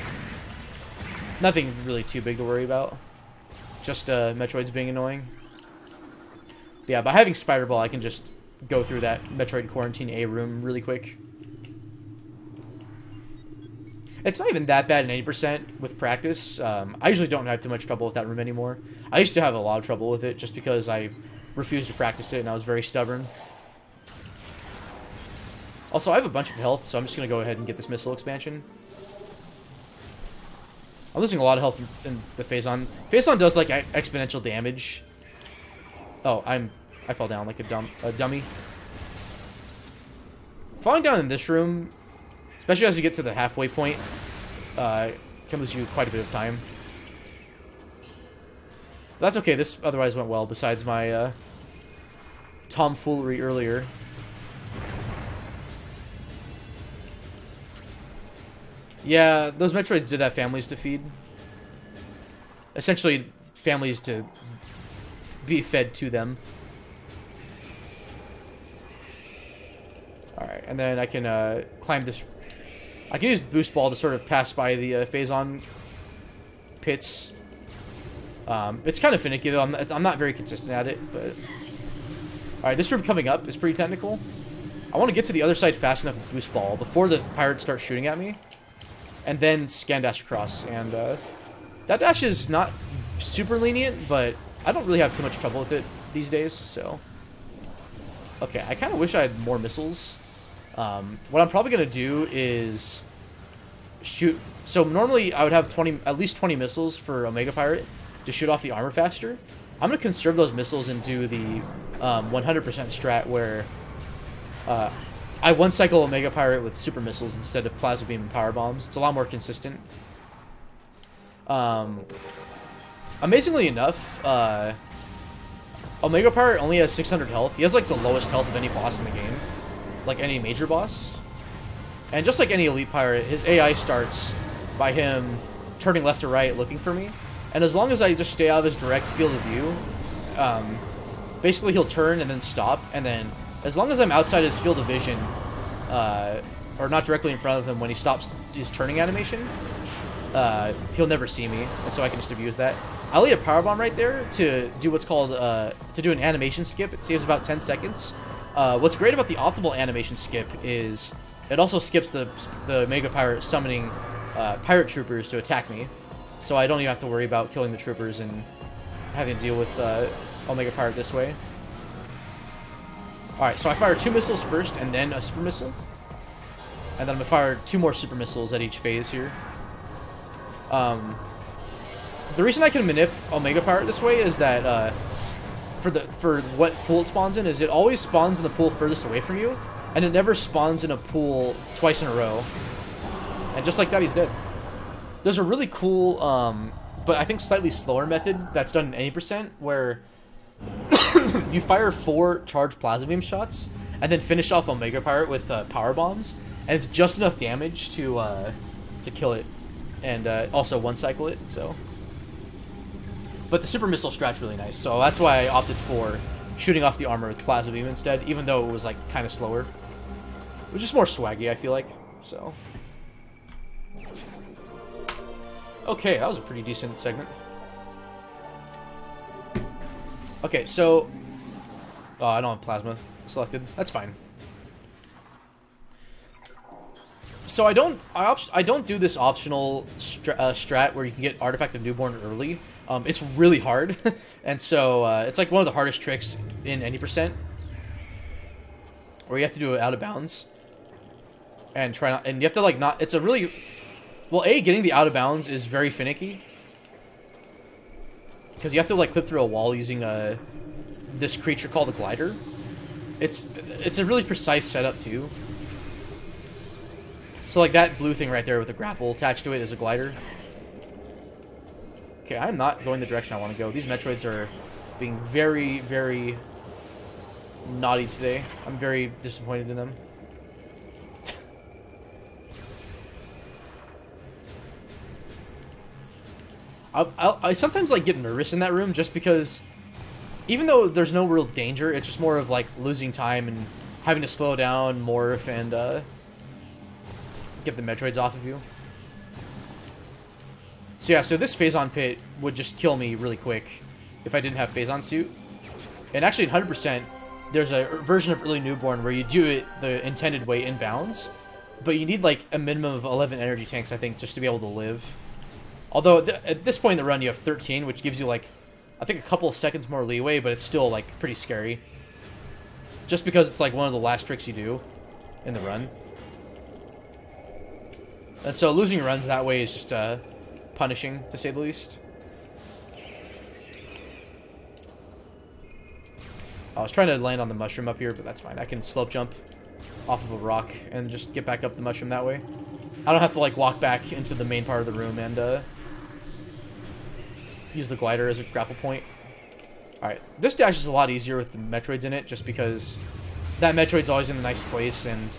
nothing really too big to worry about. Just Metroid's being annoying. But yeah, by having Spider Ball, I can just go through that Metroid Quarantine A room really quick. It's not even that bad in 80% with practice. I usually don't have too much trouble with that room anymore. I used to have a lot of trouble with it just because I refused to practice it and I was very stubborn. Also, I have a bunch of health, so I'm just going to go ahead and get this missile expansion. I'm losing a lot of health in the Phazon. Phazon does like exponential damage. Oh, I fell down like a dummy. Falling down in this room, especially as you get to the halfway point, can lose you quite a bit of time. That's okay. This otherwise went well, besides my tomfoolery earlier. Yeah, those Metroids did have families to feed. Essentially, families to be fed to them. Alright, and then I can climb this. I can use Boost Ball to sort of pass by the Phazon pits. It's kind of finicky, though. I'm not very consistent at it, but... Alright, this room coming up is pretty technical. I want to get to the other side fast enough with Boost Ball before the pirates start shooting at me. And then scan dash across. And that dash is not super lenient, but I don't really have too much trouble with it these days, so... Okay, I kind of wish I had more missiles. What I'm probably going to do is shoot... So normally I would have at least 20 missiles for Omega Pirate to shoot off the armor faster. I'm going to conserve those missiles and do the 100% strat where I one-cycle Omega Pirate with super missiles instead of Plasma Beam and Power Bombs. It's a lot more consistent. Amazingly enough, Omega Pirate only has 600 health. He has like the lowest health of any boss in the game. Like any major boss. And just like any elite pirate, his AI starts by him turning left or right looking for me. And as long as I just stay out of his direct field of view, basically he'll turn and then stop. And then as long as I'm outside his field of vision, or not directly in front of him when he stops his turning animation, he'll never see me. And so I can just abuse that. I'll lay a power bomb right there to do what's called, to do an animation skip. It saves about 10 seconds. What's great about the optimal animation skip is it also skips the Mega Pirate summoning pirate troopers to attack me. So I don't even have to worry about killing the troopers and having to deal with Omega Pirate this way. Alright, so I fire 2 missiles first and then a super missile. And then I'm going to fire 2 more super missiles at each phase here. The reason I can manip Omega Pirate this way is that for what pool it spawns in is it always spawns in the pool furthest away from you, and it never spawns in a pool twice in a row. And just like that, he's dead. There's a really cool, but I think slightly slower method that's done in any percent, where you fire 4 charged plasma beam shots, and then finish off Omega Pirate with power bombs, and it's just enough damage to kill it, and also one-cycle it, so... But the super missile strat's really nice, so that's why I opted for shooting off the armor with plasma beam instead, even though it was like kind of slower. It was just more swaggy, I feel like. So, okay, that was a pretty decent segment. Okay, so I don't have plasma selected. That's fine. So I don't do this optional strat where you can get Artifact of Newborn early. It's really hard, and so it's like one of the hardest tricks in any percent, where you have to do it out of bounds, and try not, and you have to like not. It's a really, well, getting the out of bounds is very finicky, because you have to like clip through a wall using this creature called a glider. It's a really precise setup too. So like that blue thing right there with a grapple attached to it is a glider. Okay, I'm not going the direction I want to go. These Metroids are being very, very naughty today. I'm very disappointed in them. I sometimes like get nervous in that room just because even though there's no real danger, it's just more of like losing time and having to slow down, morph, and get the Metroids off of you. So yeah, so this Phazon pit would just kill me really quick if I didn't have Phazon suit. And actually, in 100%, there's a version of Early Newborn where you do it the intended way in bounds, but you need like a minimum of 11 energy tanks, I think, just to be able to live. Although at this point in the run, you have 13, which gives you like, I think, a couple of seconds more leeway, but it's still like pretty scary. Just because it's like one of the last tricks you do in the run. And so losing runs that way is just punishing, to say the least. I was trying to land on the mushroom up here, but that's fine. I can slope jump off of a rock and just get back up the mushroom that way. I don't have to like walk back into the main part of the room and use the glider as a grapple point. Alright, this dash is a lot easier with the Metroids in it, just because that Metroid's always in a nice place, and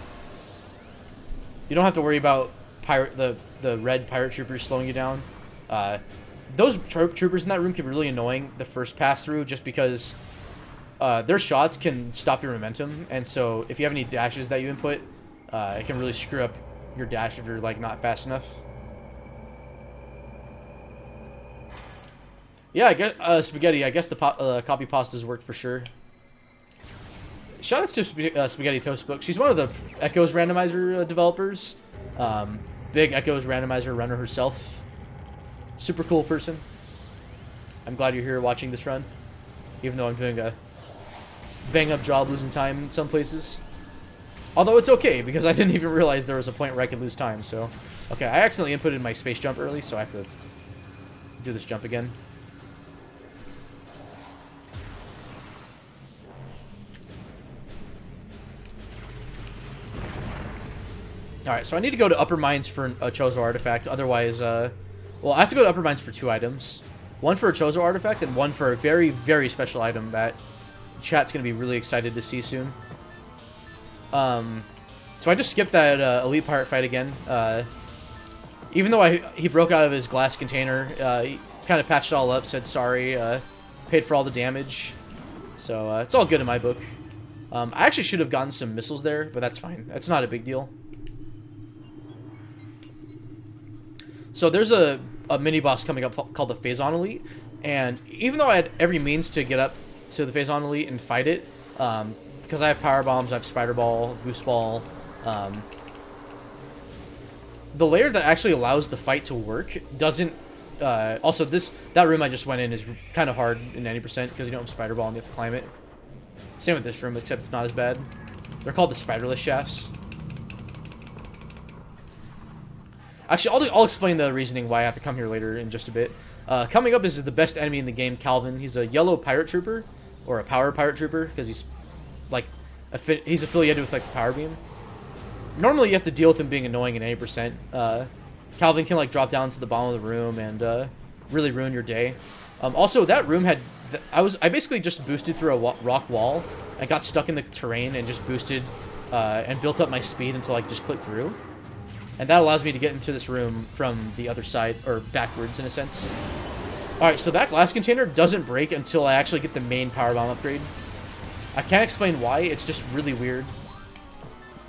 you don't have to worry about the red pirate troopers slowing you down. Those troopers in that room can be really annoying the first pass through, just because their shots can stop your momentum, and so if you have any dashes that you input, it can really screw up your dash if you're like not fast enough. Yeah, I guess Spaghetti. I guess the copy pastas worked for sure. Shout out to Spaghetti Toastbook. She's one of the Echoes randomizer developers. Big Echoes randomizer runner herself. Super cool person. I'm glad you're here watching this run, even though I'm doing a bang-up job losing time in some places. Although it's okay, because I didn't even realize there was a point where I could lose time, so... Okay, I accidentally inputted my space jump early, so I have to do this jump again. Alright, so I need to go to Upper Mines for a Chozo artifact, otherwise, well, I have to go to Upper Mines for 2 items. One for a Chozo artifact, and one for a very, very special item that chat's going to be really excited to see soon. So I just skipped that Elite Pirate fight again. Even though he broke out of his glass container, he kind of patched it all up, said sorry, paid for all the damage. So it's all good in my book. I actually should have gotten some missiles there, but that's fine. That's not a big deal. So there's a mini-boss coming up called the Phazon Elite, and even though I had every means to get up to the Phazon Elite and fight it, because I have Power Bombs, I have Spider Ball, Boost Ball, the layer that actually allows the fight to work doesn't... also, that room I just went in is kind of hard in 90% because you don't have Spider Ball and you have to climb it. Same with this room, except it's not as bad. They're called the Spiderless Shafts. Actually, I'll explain the reasoning why I have to come here later in just a bit. Coming up is the best enemy in the game, Calvin. He's a yellow pirate trooper, or a power pirate trooper, because he's like he's affiliated with like the power beam. Normally, you have to deal with him being annoying in 80%. Calvin can like drop down to the bottom of the room and really ruin your day. Also, that room had I basically just boosted through a rock wall and got stuck in the terrain and just boosted and built up my speed until I could just click through. And that allows me to get into this room from the other side, or backwards in a sense. Alright, so that glass container doesn't break until I actually get the main power bomb upgrade. I can't explain why, it's just really weird.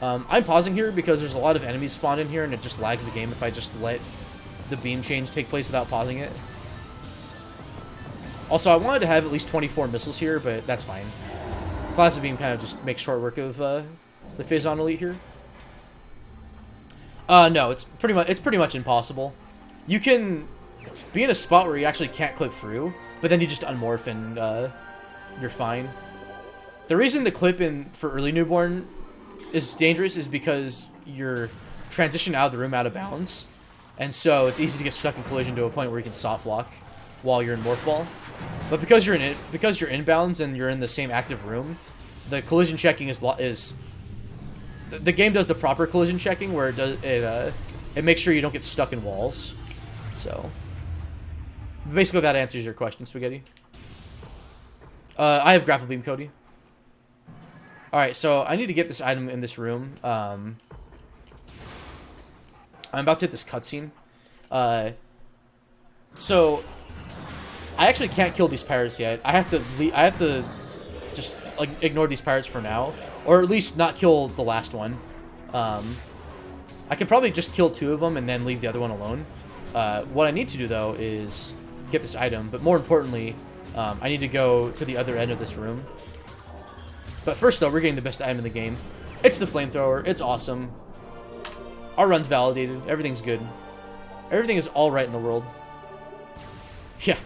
I'm pausing here because there's a lot of enemies spawned in here and it just lags the game if I just let the beam change take place without pausing it. Also, I wanted to have at least 24 missiles here, but that's fine. Plasma beam kind of just makes short work of the Phazon Elite here. No, it's pretty much impossible. You can be in a spot where you actually can't clip through, but then you just unmorph and you're fine. The reason the clip in for early newborn is dangerous is because you're transitioned out of the room out of bounds, and so it's easy to get stuck in collision to a point where you can soft lock while you're in morph ball. But because you're inbounds and you're in the same active room, the collision checking is the game does the proper collision checking where it makes sure you don't get stuck in walls. So basically that answers your question, Spaghetti. I have grapple beam, Cody. Alright, so I need to get this item in this room. I'm about to hit this cutscene. So I actually can't kill these pirates yet. I have to just like ignore these pirates for now, or at least not kill the last one. I can probably just kill 2 of them and then leave the other one alone. What I need to do though is get this item, but more importantly, I need to go to the other end of this room. But first though, we're getting the best item in the game. It's the flamethrower. It's awesome. Our run's validated. Everything's good. Everything is all right in the world. Yeah.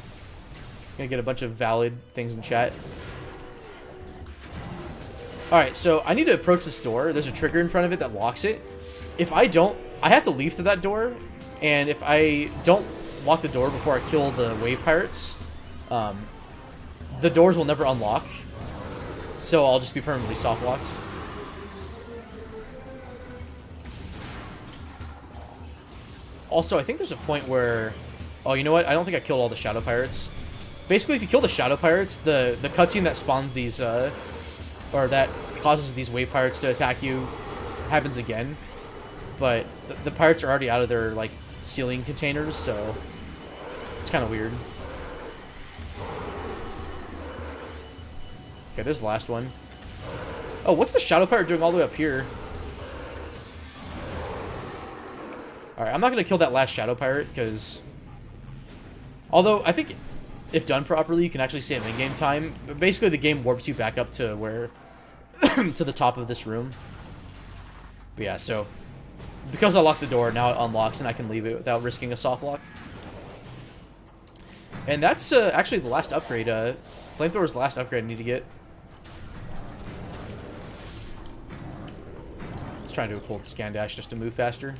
Gonna get a bunch of valid things in chat. Alright, so I need to approach this door. There's a trigger in front of it that locks it. If I don't, I have to leave through that door. And if I don't lock the door before I kill the wave pirates, the doors will never unlock. So I'll just be permanently soft locked. Also, I think there's a point where Oh, you know what? I don't think I killed all the Shadow Pirates. Basically, if you kill the Shadow Pirates, the cutscene that spawns these, or that causes these Wave Pirates to attack you happens again. But the pirates are already out of their, like, ceiling containers, so it's kind of weird. Okay, there's the last one. Oh, what's the Shadow Pirate doing all the way up here? Alright, I'm not going to kill that last Shadow Pirate, because... Although, I think if done properly, you can actually save in-game time. But basically, the game warps you back up to where... to the top of this room. But yeah, so... Because I locked the door, now it unlocks, and I can leave it without risking a soft lock. And that's actually the last upgrade. Flamethrower's the last upgrade I need to get. Just trying to do a cool scan dash just to move faster.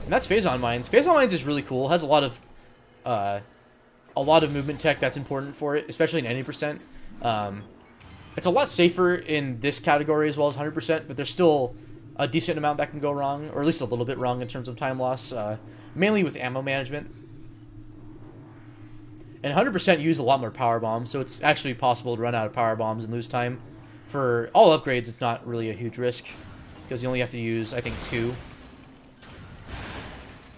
And that's Phazon Mines. Phazon Mines is really cool. It has a lot of movement tech that's important for it, especially in 90%. It's a lot safer in this category as well as 100%, but there's still a decent amount that can go wrong, or at least a little bit wrong in terms of time loss, mainly with ammo management. And 100% use a lot more power bombs, so it's actually possible to run out of power bombs and lose time. For all upgrades, it's not really a huge risk, because you only have to use, I think, 2.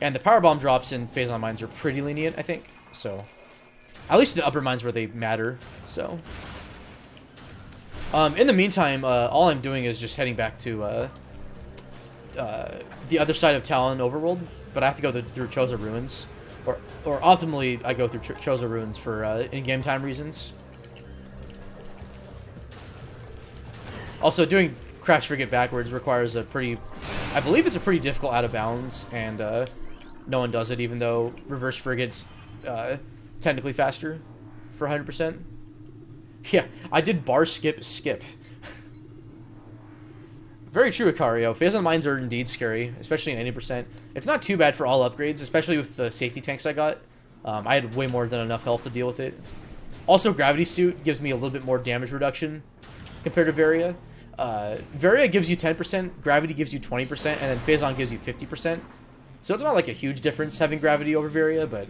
And the power bomb drops in Phazon Mines are pretty lenient, I think, so... At least the upper mines where they matter, so... in the meantime, all I'm doing is just heading back to, the other side of Talon Overworld, but I have to go through Chozo Ruins. Or optimally, I go through Chozo Ruins for in-game time reasons. Also, doing Crash Frigate backwards requires a pretty... I believe it's a pretty difficult out of bounds, and no one does it, even though Reverse Frigate's technically faster for 100%. Yeah, I did bar skip. Very true, Ikario. Phazon Mines are indeed scary, especially in 80%. It's not too bad for all upgrades, especially with the safety tanks I got. I had way more than enough health to deal with it. Also, Gravity Suit gives me a little bit more damage reduction compared to Varia. Varia gives you 10%, Gravity gives you 20%, and then Phazon gives you 50%. So it's not like a huge difference having Gravity over Varia, but...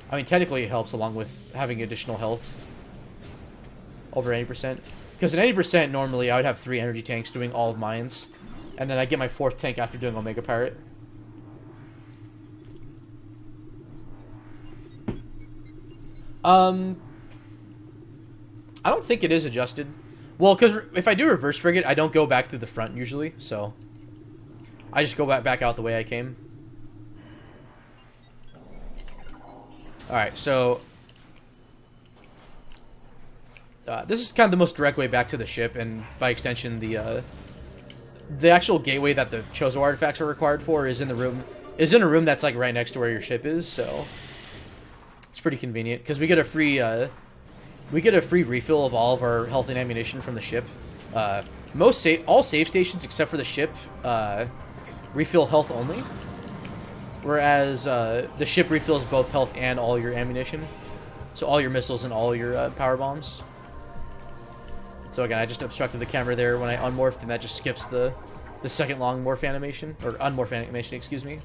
I mean, technically it helps along with having additional health over 80%. Because at 80%, normally, I would have 3 energy tanks doing all of mines. And then I get my 4th tank after doing Omega Pirate. I don't think it is adjusted. Well, because if I do Reverse Frigate, I don't go back through the front usually, so... I just go back out the way I came. Alright, so... this is kind of the most direct way back to the ship, and by extension, the actual gateway that the Chozo artifacts are required for is in the room. Is in a room that's like right next to where your ship is, so it's pretty convenient because we get a free refill of all of our health and ammunition from the ship. All save stations except for the ship refill health only, whereas the ship refills both health and all your ammunition, so all your missiles and all your power bombs. So again, I just obstructed the camera there when I unmorphed, and that just skips the second long morph animation, or unmorph animation, excuse me.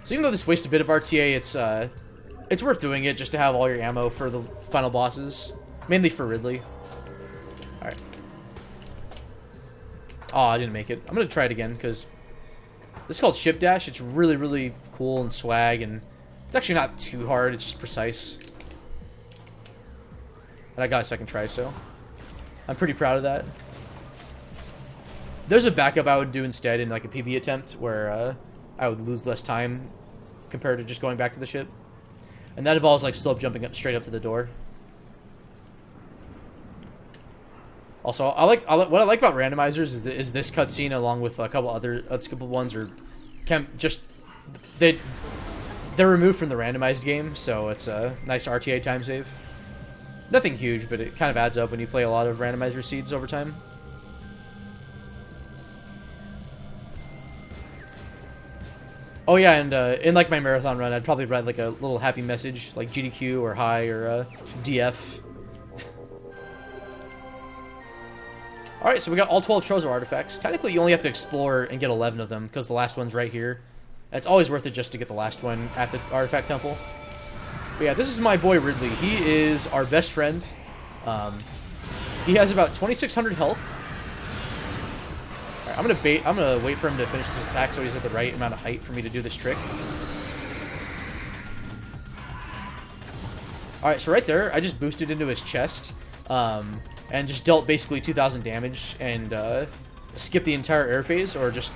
So even though this wastes a bit of RTA, it's worth doing it just to have all your ammo for the final bosses, mainly for Ridley. All right. Oh, I didn't make it. I'm gonna try it again because this is called Ship Dash. It's really, really cool and swag, and it's actually not too hard. It's just precise. And I got a second try, so I'm pretty proud of that. There's a backup I would do instead in like a PB attempt where I would lose less time compared to just going back to the ship. And that involves like slope jumping up straight up to the door. Also, what I like about randomizers is this cutscene along with a couple other unskippable ones, or they're removed from the randomized game, so it's a nice RTA time save. Nothing huge, but it kind of adds up when you play a lot of randomizer seeds over time. Oh yeah, and in like my marathon run, I'd probably write like a little happy message, like GDQ or hi or DF. Alright, so we got all 12 Chozo artifacts. Technically, you only have to explore and get 11 of them, because the last one's right here. It's always worth it just to get the last one at the artifact temple. But yeah, this is my boy Ridley. He is our best friend. He has about 2,600 health. Alright, I'm gonna wait for him to finish his attack so he's at the right amount of height for me to do this trick. Alright, so right there, I just boosted into his chest. And just dealt basically 2,000 damage and skipped the entire air phase, or just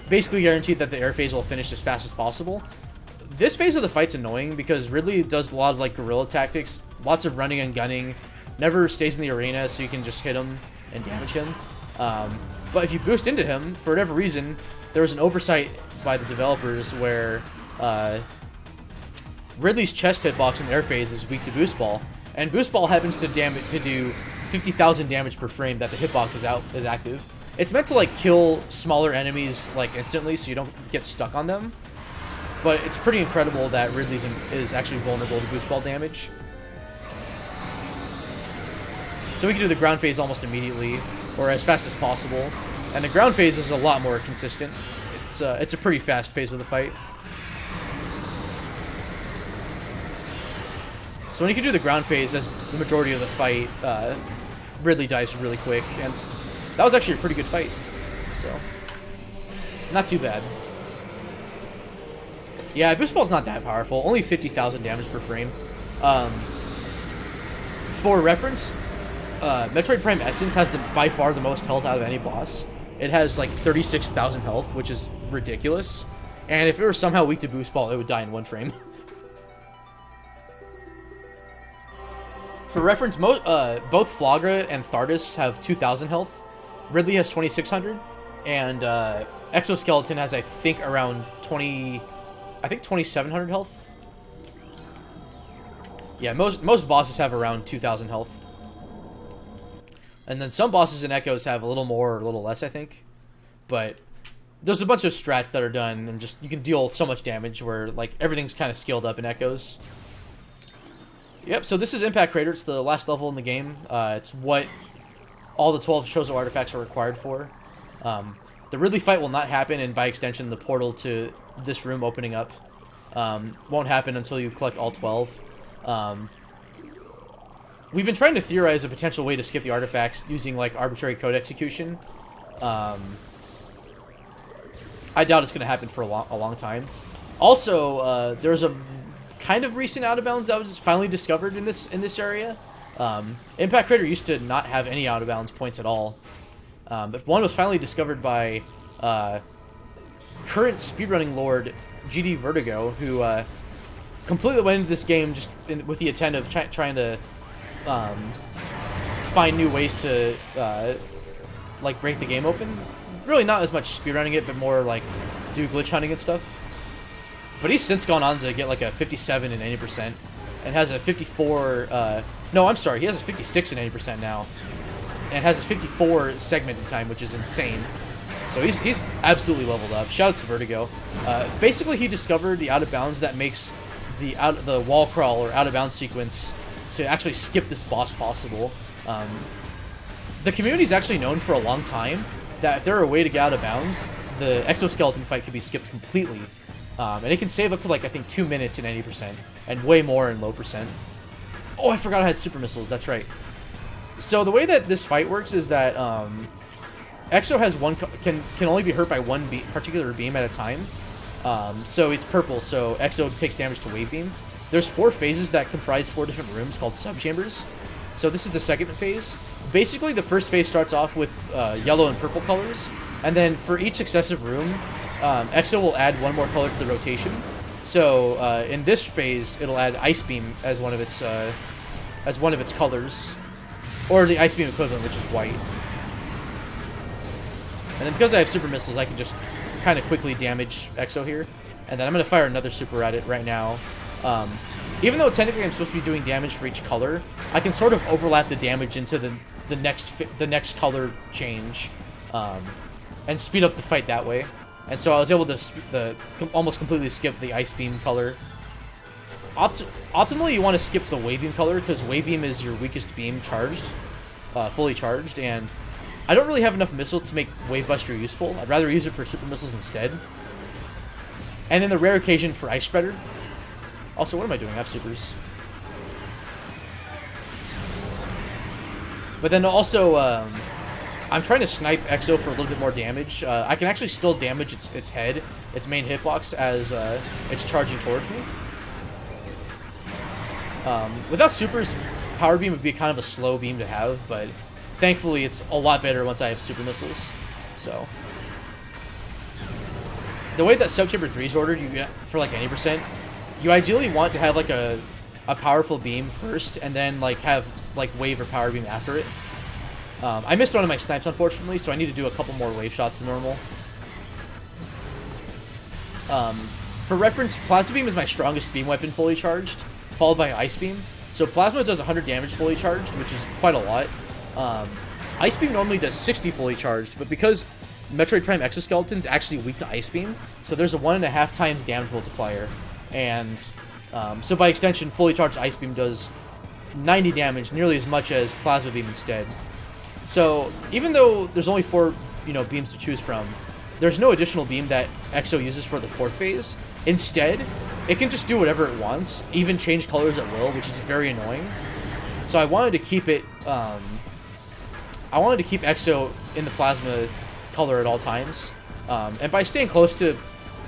basically guaranteed that the air phase will finish as fast as possible. This phase of the fight's annoying because Ridley does a lot of like guerrilla tactics, lots of running and gunning, never stays in the arena so you can just hit him and damage him. But if you boost into him, for whatever reason, there was an oversight by the developers where Ridley's chest hitbox in the air phase is weak to boost ball, and boost ball happens to do 50,000 damage per frame that the hitbox is active. It's meant to like kill smaller enemies like instantly so you don't get stuck on them. But it's pretty incredible that Ridley is actually vulnerable to boost ball damage. So we can do the ground phase almost immediately, or as fast as possible. And the ground phase is a lot more consistent. It's a pretty fast phase of the fight. So when you can do the ground phase as the majority of the fight, Ridley dies really quick, and that was actually a pretty good fight. So, not too bad. Yeah, boost ball's not that powerful. Only 50,000 damage per frame. For reference, Metroid Prime Essence has by far the most health out of any boss. It has like 36,000 health, which is ridiculous. And if it were somehow weak to boost ball, it would die in 1 frame. For reference, both Flagra and Thardus have 2,000 health. Ridley has 2,600, and Exoskeleton has, I think, around 2,700 health. Yeah, most bosses have around 2,000 health. And then some bosses and Echoes have a little more or a little less, I think. But there's a bunch of strats that are done, and just you can deal so much damage where like everything's kind of scaled up in Echoes. Yep, so this is Impact Crater. It's the last level in the game. It's what all the 12 Chozo artifacts are required for. The Ridley fight will not happen, and by extension, the portal to this room opening up won't happen until you collect all 12. We've been trying to theorize a potential way to skip the artifacts using like arbitrary code execution. I doubt it's going to happen for a long time. Also, there's a kind of recent out of bounds that was finally discovered in this area. Impact Crater used to not have any out of bounds points at all, but one was finally discovered by current speedrunning lord GD Vertigo, who completely went into this game just with the intent of trying to find new ways to like break the game open. Really not as much speedrunning it, but more like do glitch hunting and stuff. But he's since gone on to get like a 57 and 80%, and has a 54, no, I'm sorry, he has a 56 and 80% now, and has a 54 segmented time, which is insane. So he's absolutely leveled up. Shout out to Vertigo. Basically, he discovered the out of bounds that makes the wall crawl or out of bounds sequence to actually skip this boss possible. The community's actually known for a long time that if there were a way to get out of bounds, the exoskeleton fight could be skipped completely. And it can save up to like, I think, 2 minutes in 80%, and way more in low percent. Oh, I forgot I had super missiles, that's right. So the way that this fight works is that Exo has can only be hurt by one particular beam at a time. So it's purple, so Exo takes damage to wave beam. There's 4 phases that comprise 4 different rooms called subchambers. So this is the second phase. Basically, the first phase starts off with yellow and purple colors, and then for each successive room, Exo will add 1 more color to the rotation. So in this phase, it'll add Ice Beam as one of its colors, or the Ice Beam equivalent, which is white. And then because I have super missiles, I can just kind of quickly damage Exo here. And then I'm going to fire another super at it right now. Even though technically I'm supposed to be doing damage for each color, I can sort of overlap the damage into the next color change, and speed up the fight that way. And so I was able to almost completely skip the Ice Beam color. Optimally, you want to skip the Wave Beam color, because Wave Beam is your weakest beam charged, fully charged, and I don't really have enough missile to make Wave Buster useful. I'd rather use it for super missiles instead. And then the rare occasion for Ice Spreader. Also, what am I doing? I have supers. But then also, I'm trying to snipe Exo for a little bit more damage. I can actually still damage its head, its main hitbox, as it's charging towards me. Without supers, Power Beam would be kind of a slow beam to have, but thankfully it's a lot better once I have super missiles. So, the way that Sub Chamber 3 is ordered, you get for like any percent, you ideally want to have like a powerful beam first, and then like have like wave or power beam after it. I missed one of my snipes, unfortunately, so I need to do a couple more wave shots than normal. For reference, Plasma Beam is my strongest beam weapon fully charged, followed by Ice Beam. So Plasma does 100 damage fully charged, which is quite a lot. Ice Beam normally does 60 fully charged, but because Metroid Prime Exoskeleton is actually weak to Ice Beam, so there's a 1.5 times damage multiplier. And so by extension, fully charged Ice Beam does 90 damage, nearly as much as Plasma Beam instead. So even though there's only 4, beams to choose from, there's no additional beam that Exo uses for the 4th phase. Instead, it can just do whatever it wants, even change colors at will, which is very annoying. So I wanted to keep it, I wanted to keep Exo in the Plasma color at all times. And by staying close to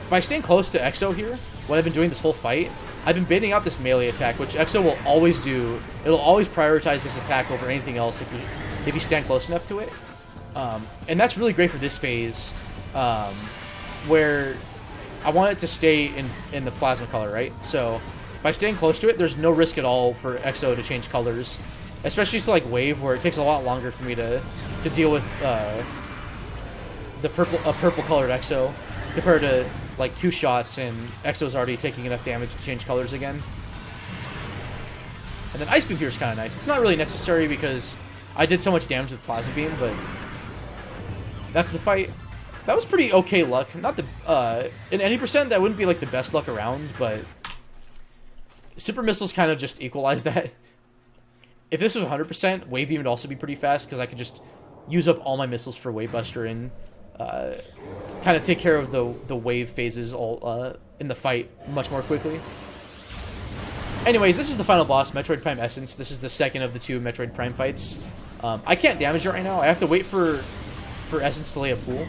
Exo here, what I've been doing this whole fight, I've been baiting out this melee attack, which Exo will always do. It'll always prioritize this attack over anything else if you stand close enough to it. And that's really great for this phase, where I want it to stay in the Plasma color, right? So by staying close to it, there's no risk at all for Exo to change colors, especially to like Wave, where it takes a lot longer for me to deal with a purple colored Exo compared to like 2 shots and Exo's already taking enough damage to change colors again. And then Ice Beam here is kind of nice. It's not really necessary because I did so much damage with Plasma Beam, but that's the fight. That was pretty okay luck. Not the in any percent, that wouldn't be like the best luck around, but Super Missiles kind of just equalize that. If this was 100%, Wave Beam would also be pretty fast because I could just use up all my missiles for Wave Buster and kind of take care of the wave phases all in the fight much more quickly. Anyways, this is the final boss, Metroid Prime Essence. This is the second of the 2 Metroid Prime fights. I can't damage it right now. I have to wait for Essence to lay a pool.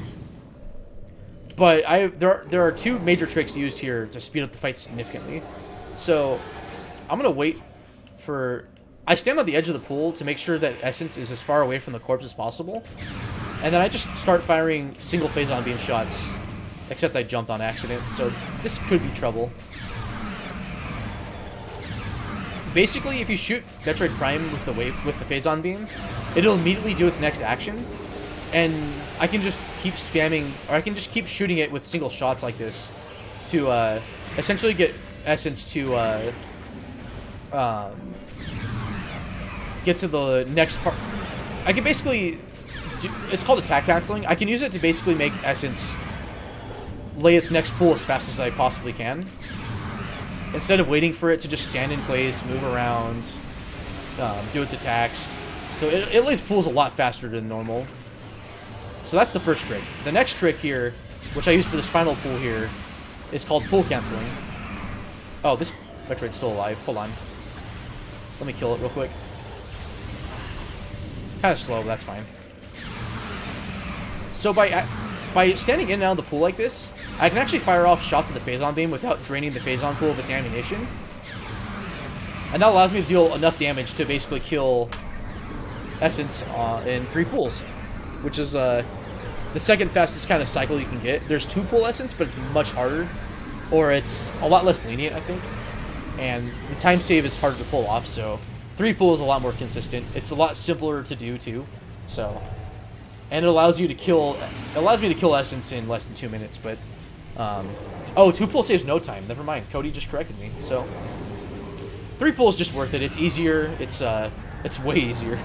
But there are 2 major tricks used here to speed up the fight significantly. So I'm gonna wait for. I stand on the edge of the pool to make sure that Essence is as far away from the corpse as possible. And then I just start firing single Phazon beam shots, except I jumped on accident, so this could be trouble. Basically, if you shoot Metroid Prime with the Phazon beam, it'll immediately do its next action, and I can just keep spamming, or I can just keep shooting it with single shots like this to essentially get Essence to get to the next part. I can basically. It's called attack canceling. I can use it to basically make Essence lay its next pool as fast as I possibly can, instead of waiting for it to just stand in place, move around, do its attacks. So it lays pools a lot faster than normal. So that's the first trick. The next trick here, which I use for this final pool here, is called pool canceling. Oh, this Metroid's still alive. Hold on. Let me kill it real quick. Kind of slow, but that's fine. So by standing in and out of the pool like this, I can actually fire off shots of the Phazon beam without draining the Phazon pool of its ammunition. And that allows me to deal enough damage to basically kill Essence in 3 pools, which is the second fastest kind of cycle you can get. There's 2 pool Essence, but it's much harder, or it's a lot less lenient, I think. And the time save is harder to pull off, so 3 pool is a lot more consistent. It's a lot simpler to do too, so. And it allows you to kill. It allows me to kill Essence in less than 2 minutes. But oh, 2 pool saves no time. Never mind. Cody just corrected me. So 3 pool is just worth it. It's easier. It's way easier.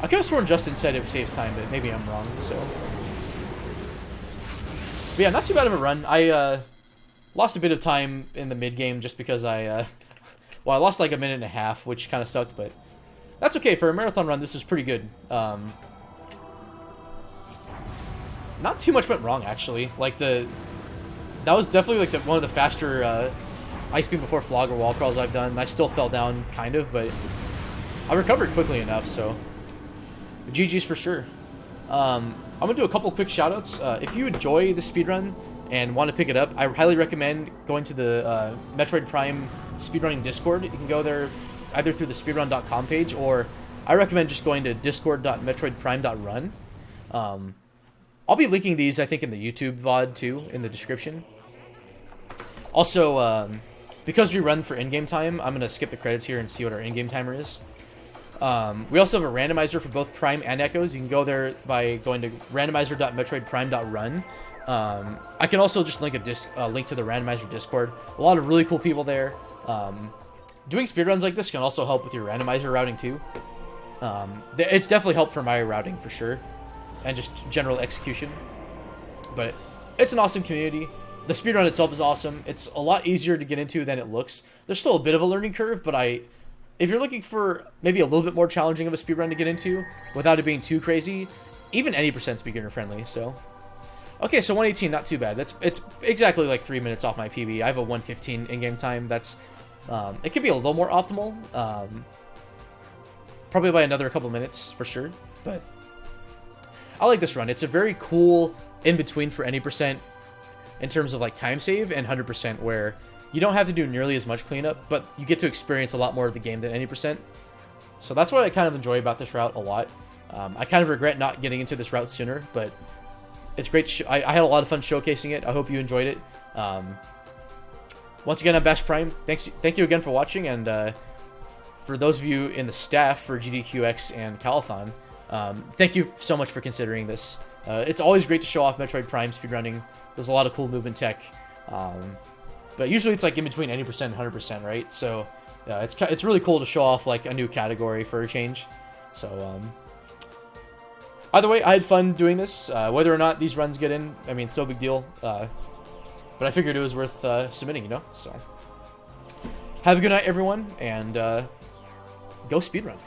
I could have sworn Justin said it saves time, but maybe I'm wrong. So, but yeah, not too bad of a run. I lost a bit of time in the mid game just because I lost like a minute and a half, which kind of sucked. But That's okay. For a marathon run, this is pretty good. Not too much went wrong, actually. Like, that was definitely, like, one of the faster Ice Beam Before Flog or wall crawls I've done. I still fell down, kind of, but I recovered quickly enough, so GG's for sure. I'm going to do a couple quick shoutouts. If you enjoy the speedrun and want to pick it up, I highly recommend going to the Metroid Prime speedrunning Discord. You can go there either through the speedrun.com page, or I recommend just going to discord.metroidprime.run. I'll be linking these, I think, in the YouTube VOD, too, in the description. Also, because we run for in-game time, I'm going to skip the credits here and see what our in-game timer is. We also have a randomizer for both Prime and Echoes. You can go there by going to randomizer.metroidprime.run. I can also just link a link to the randomizer Discord. A lot of really cool people there. Doing speedruns like this can also help with your randomizer routing too. It's definitely helped for my routing for sure, and just general execution. But it's an awesome community. The speedrun itself is awesome. It's a lot easier to get into than it looks. There's still a bit of a learning curve, but if you're looking for maybe a little bit more challenging of a speedrun to get into without it being too crazy, even any percent's beginner friendly. So, okay, so 118, not too bad. It's exactly like 3 minutes off my PB. I have a 115 in-game time. That's it could be a little more optimal, probably by another couple minutes for sure. But I like this run. It's a very cool in between for any percent in terms of like time save and 100%, where you don't have to do nearly as much cleanup, but you get to experience a lot more of the game than any percent. So that's what I kind of enjoy about this route a lot. I kind of regret not getting into this route sooner, but it's great. I had a lot of fun showcasing it. I hope you enjoyed it. Once again, I'm Bash Prime. Thank you again for watching, and for those of you in the staff for GDQx and Calithon, thank you so much for considering this. It's always great to show off Metroid Prime speedrunning. There's a lot of cool movement tech. But usually it's like in between 80% and 100%, right? So it's really cool to show off like a new category for a change. So either way, I had fun doing this. Whether or not these runs get in, I mean, it's no big deal. But I figured it was worth submitting, you know? So have a good night, everyone, and go speedrun.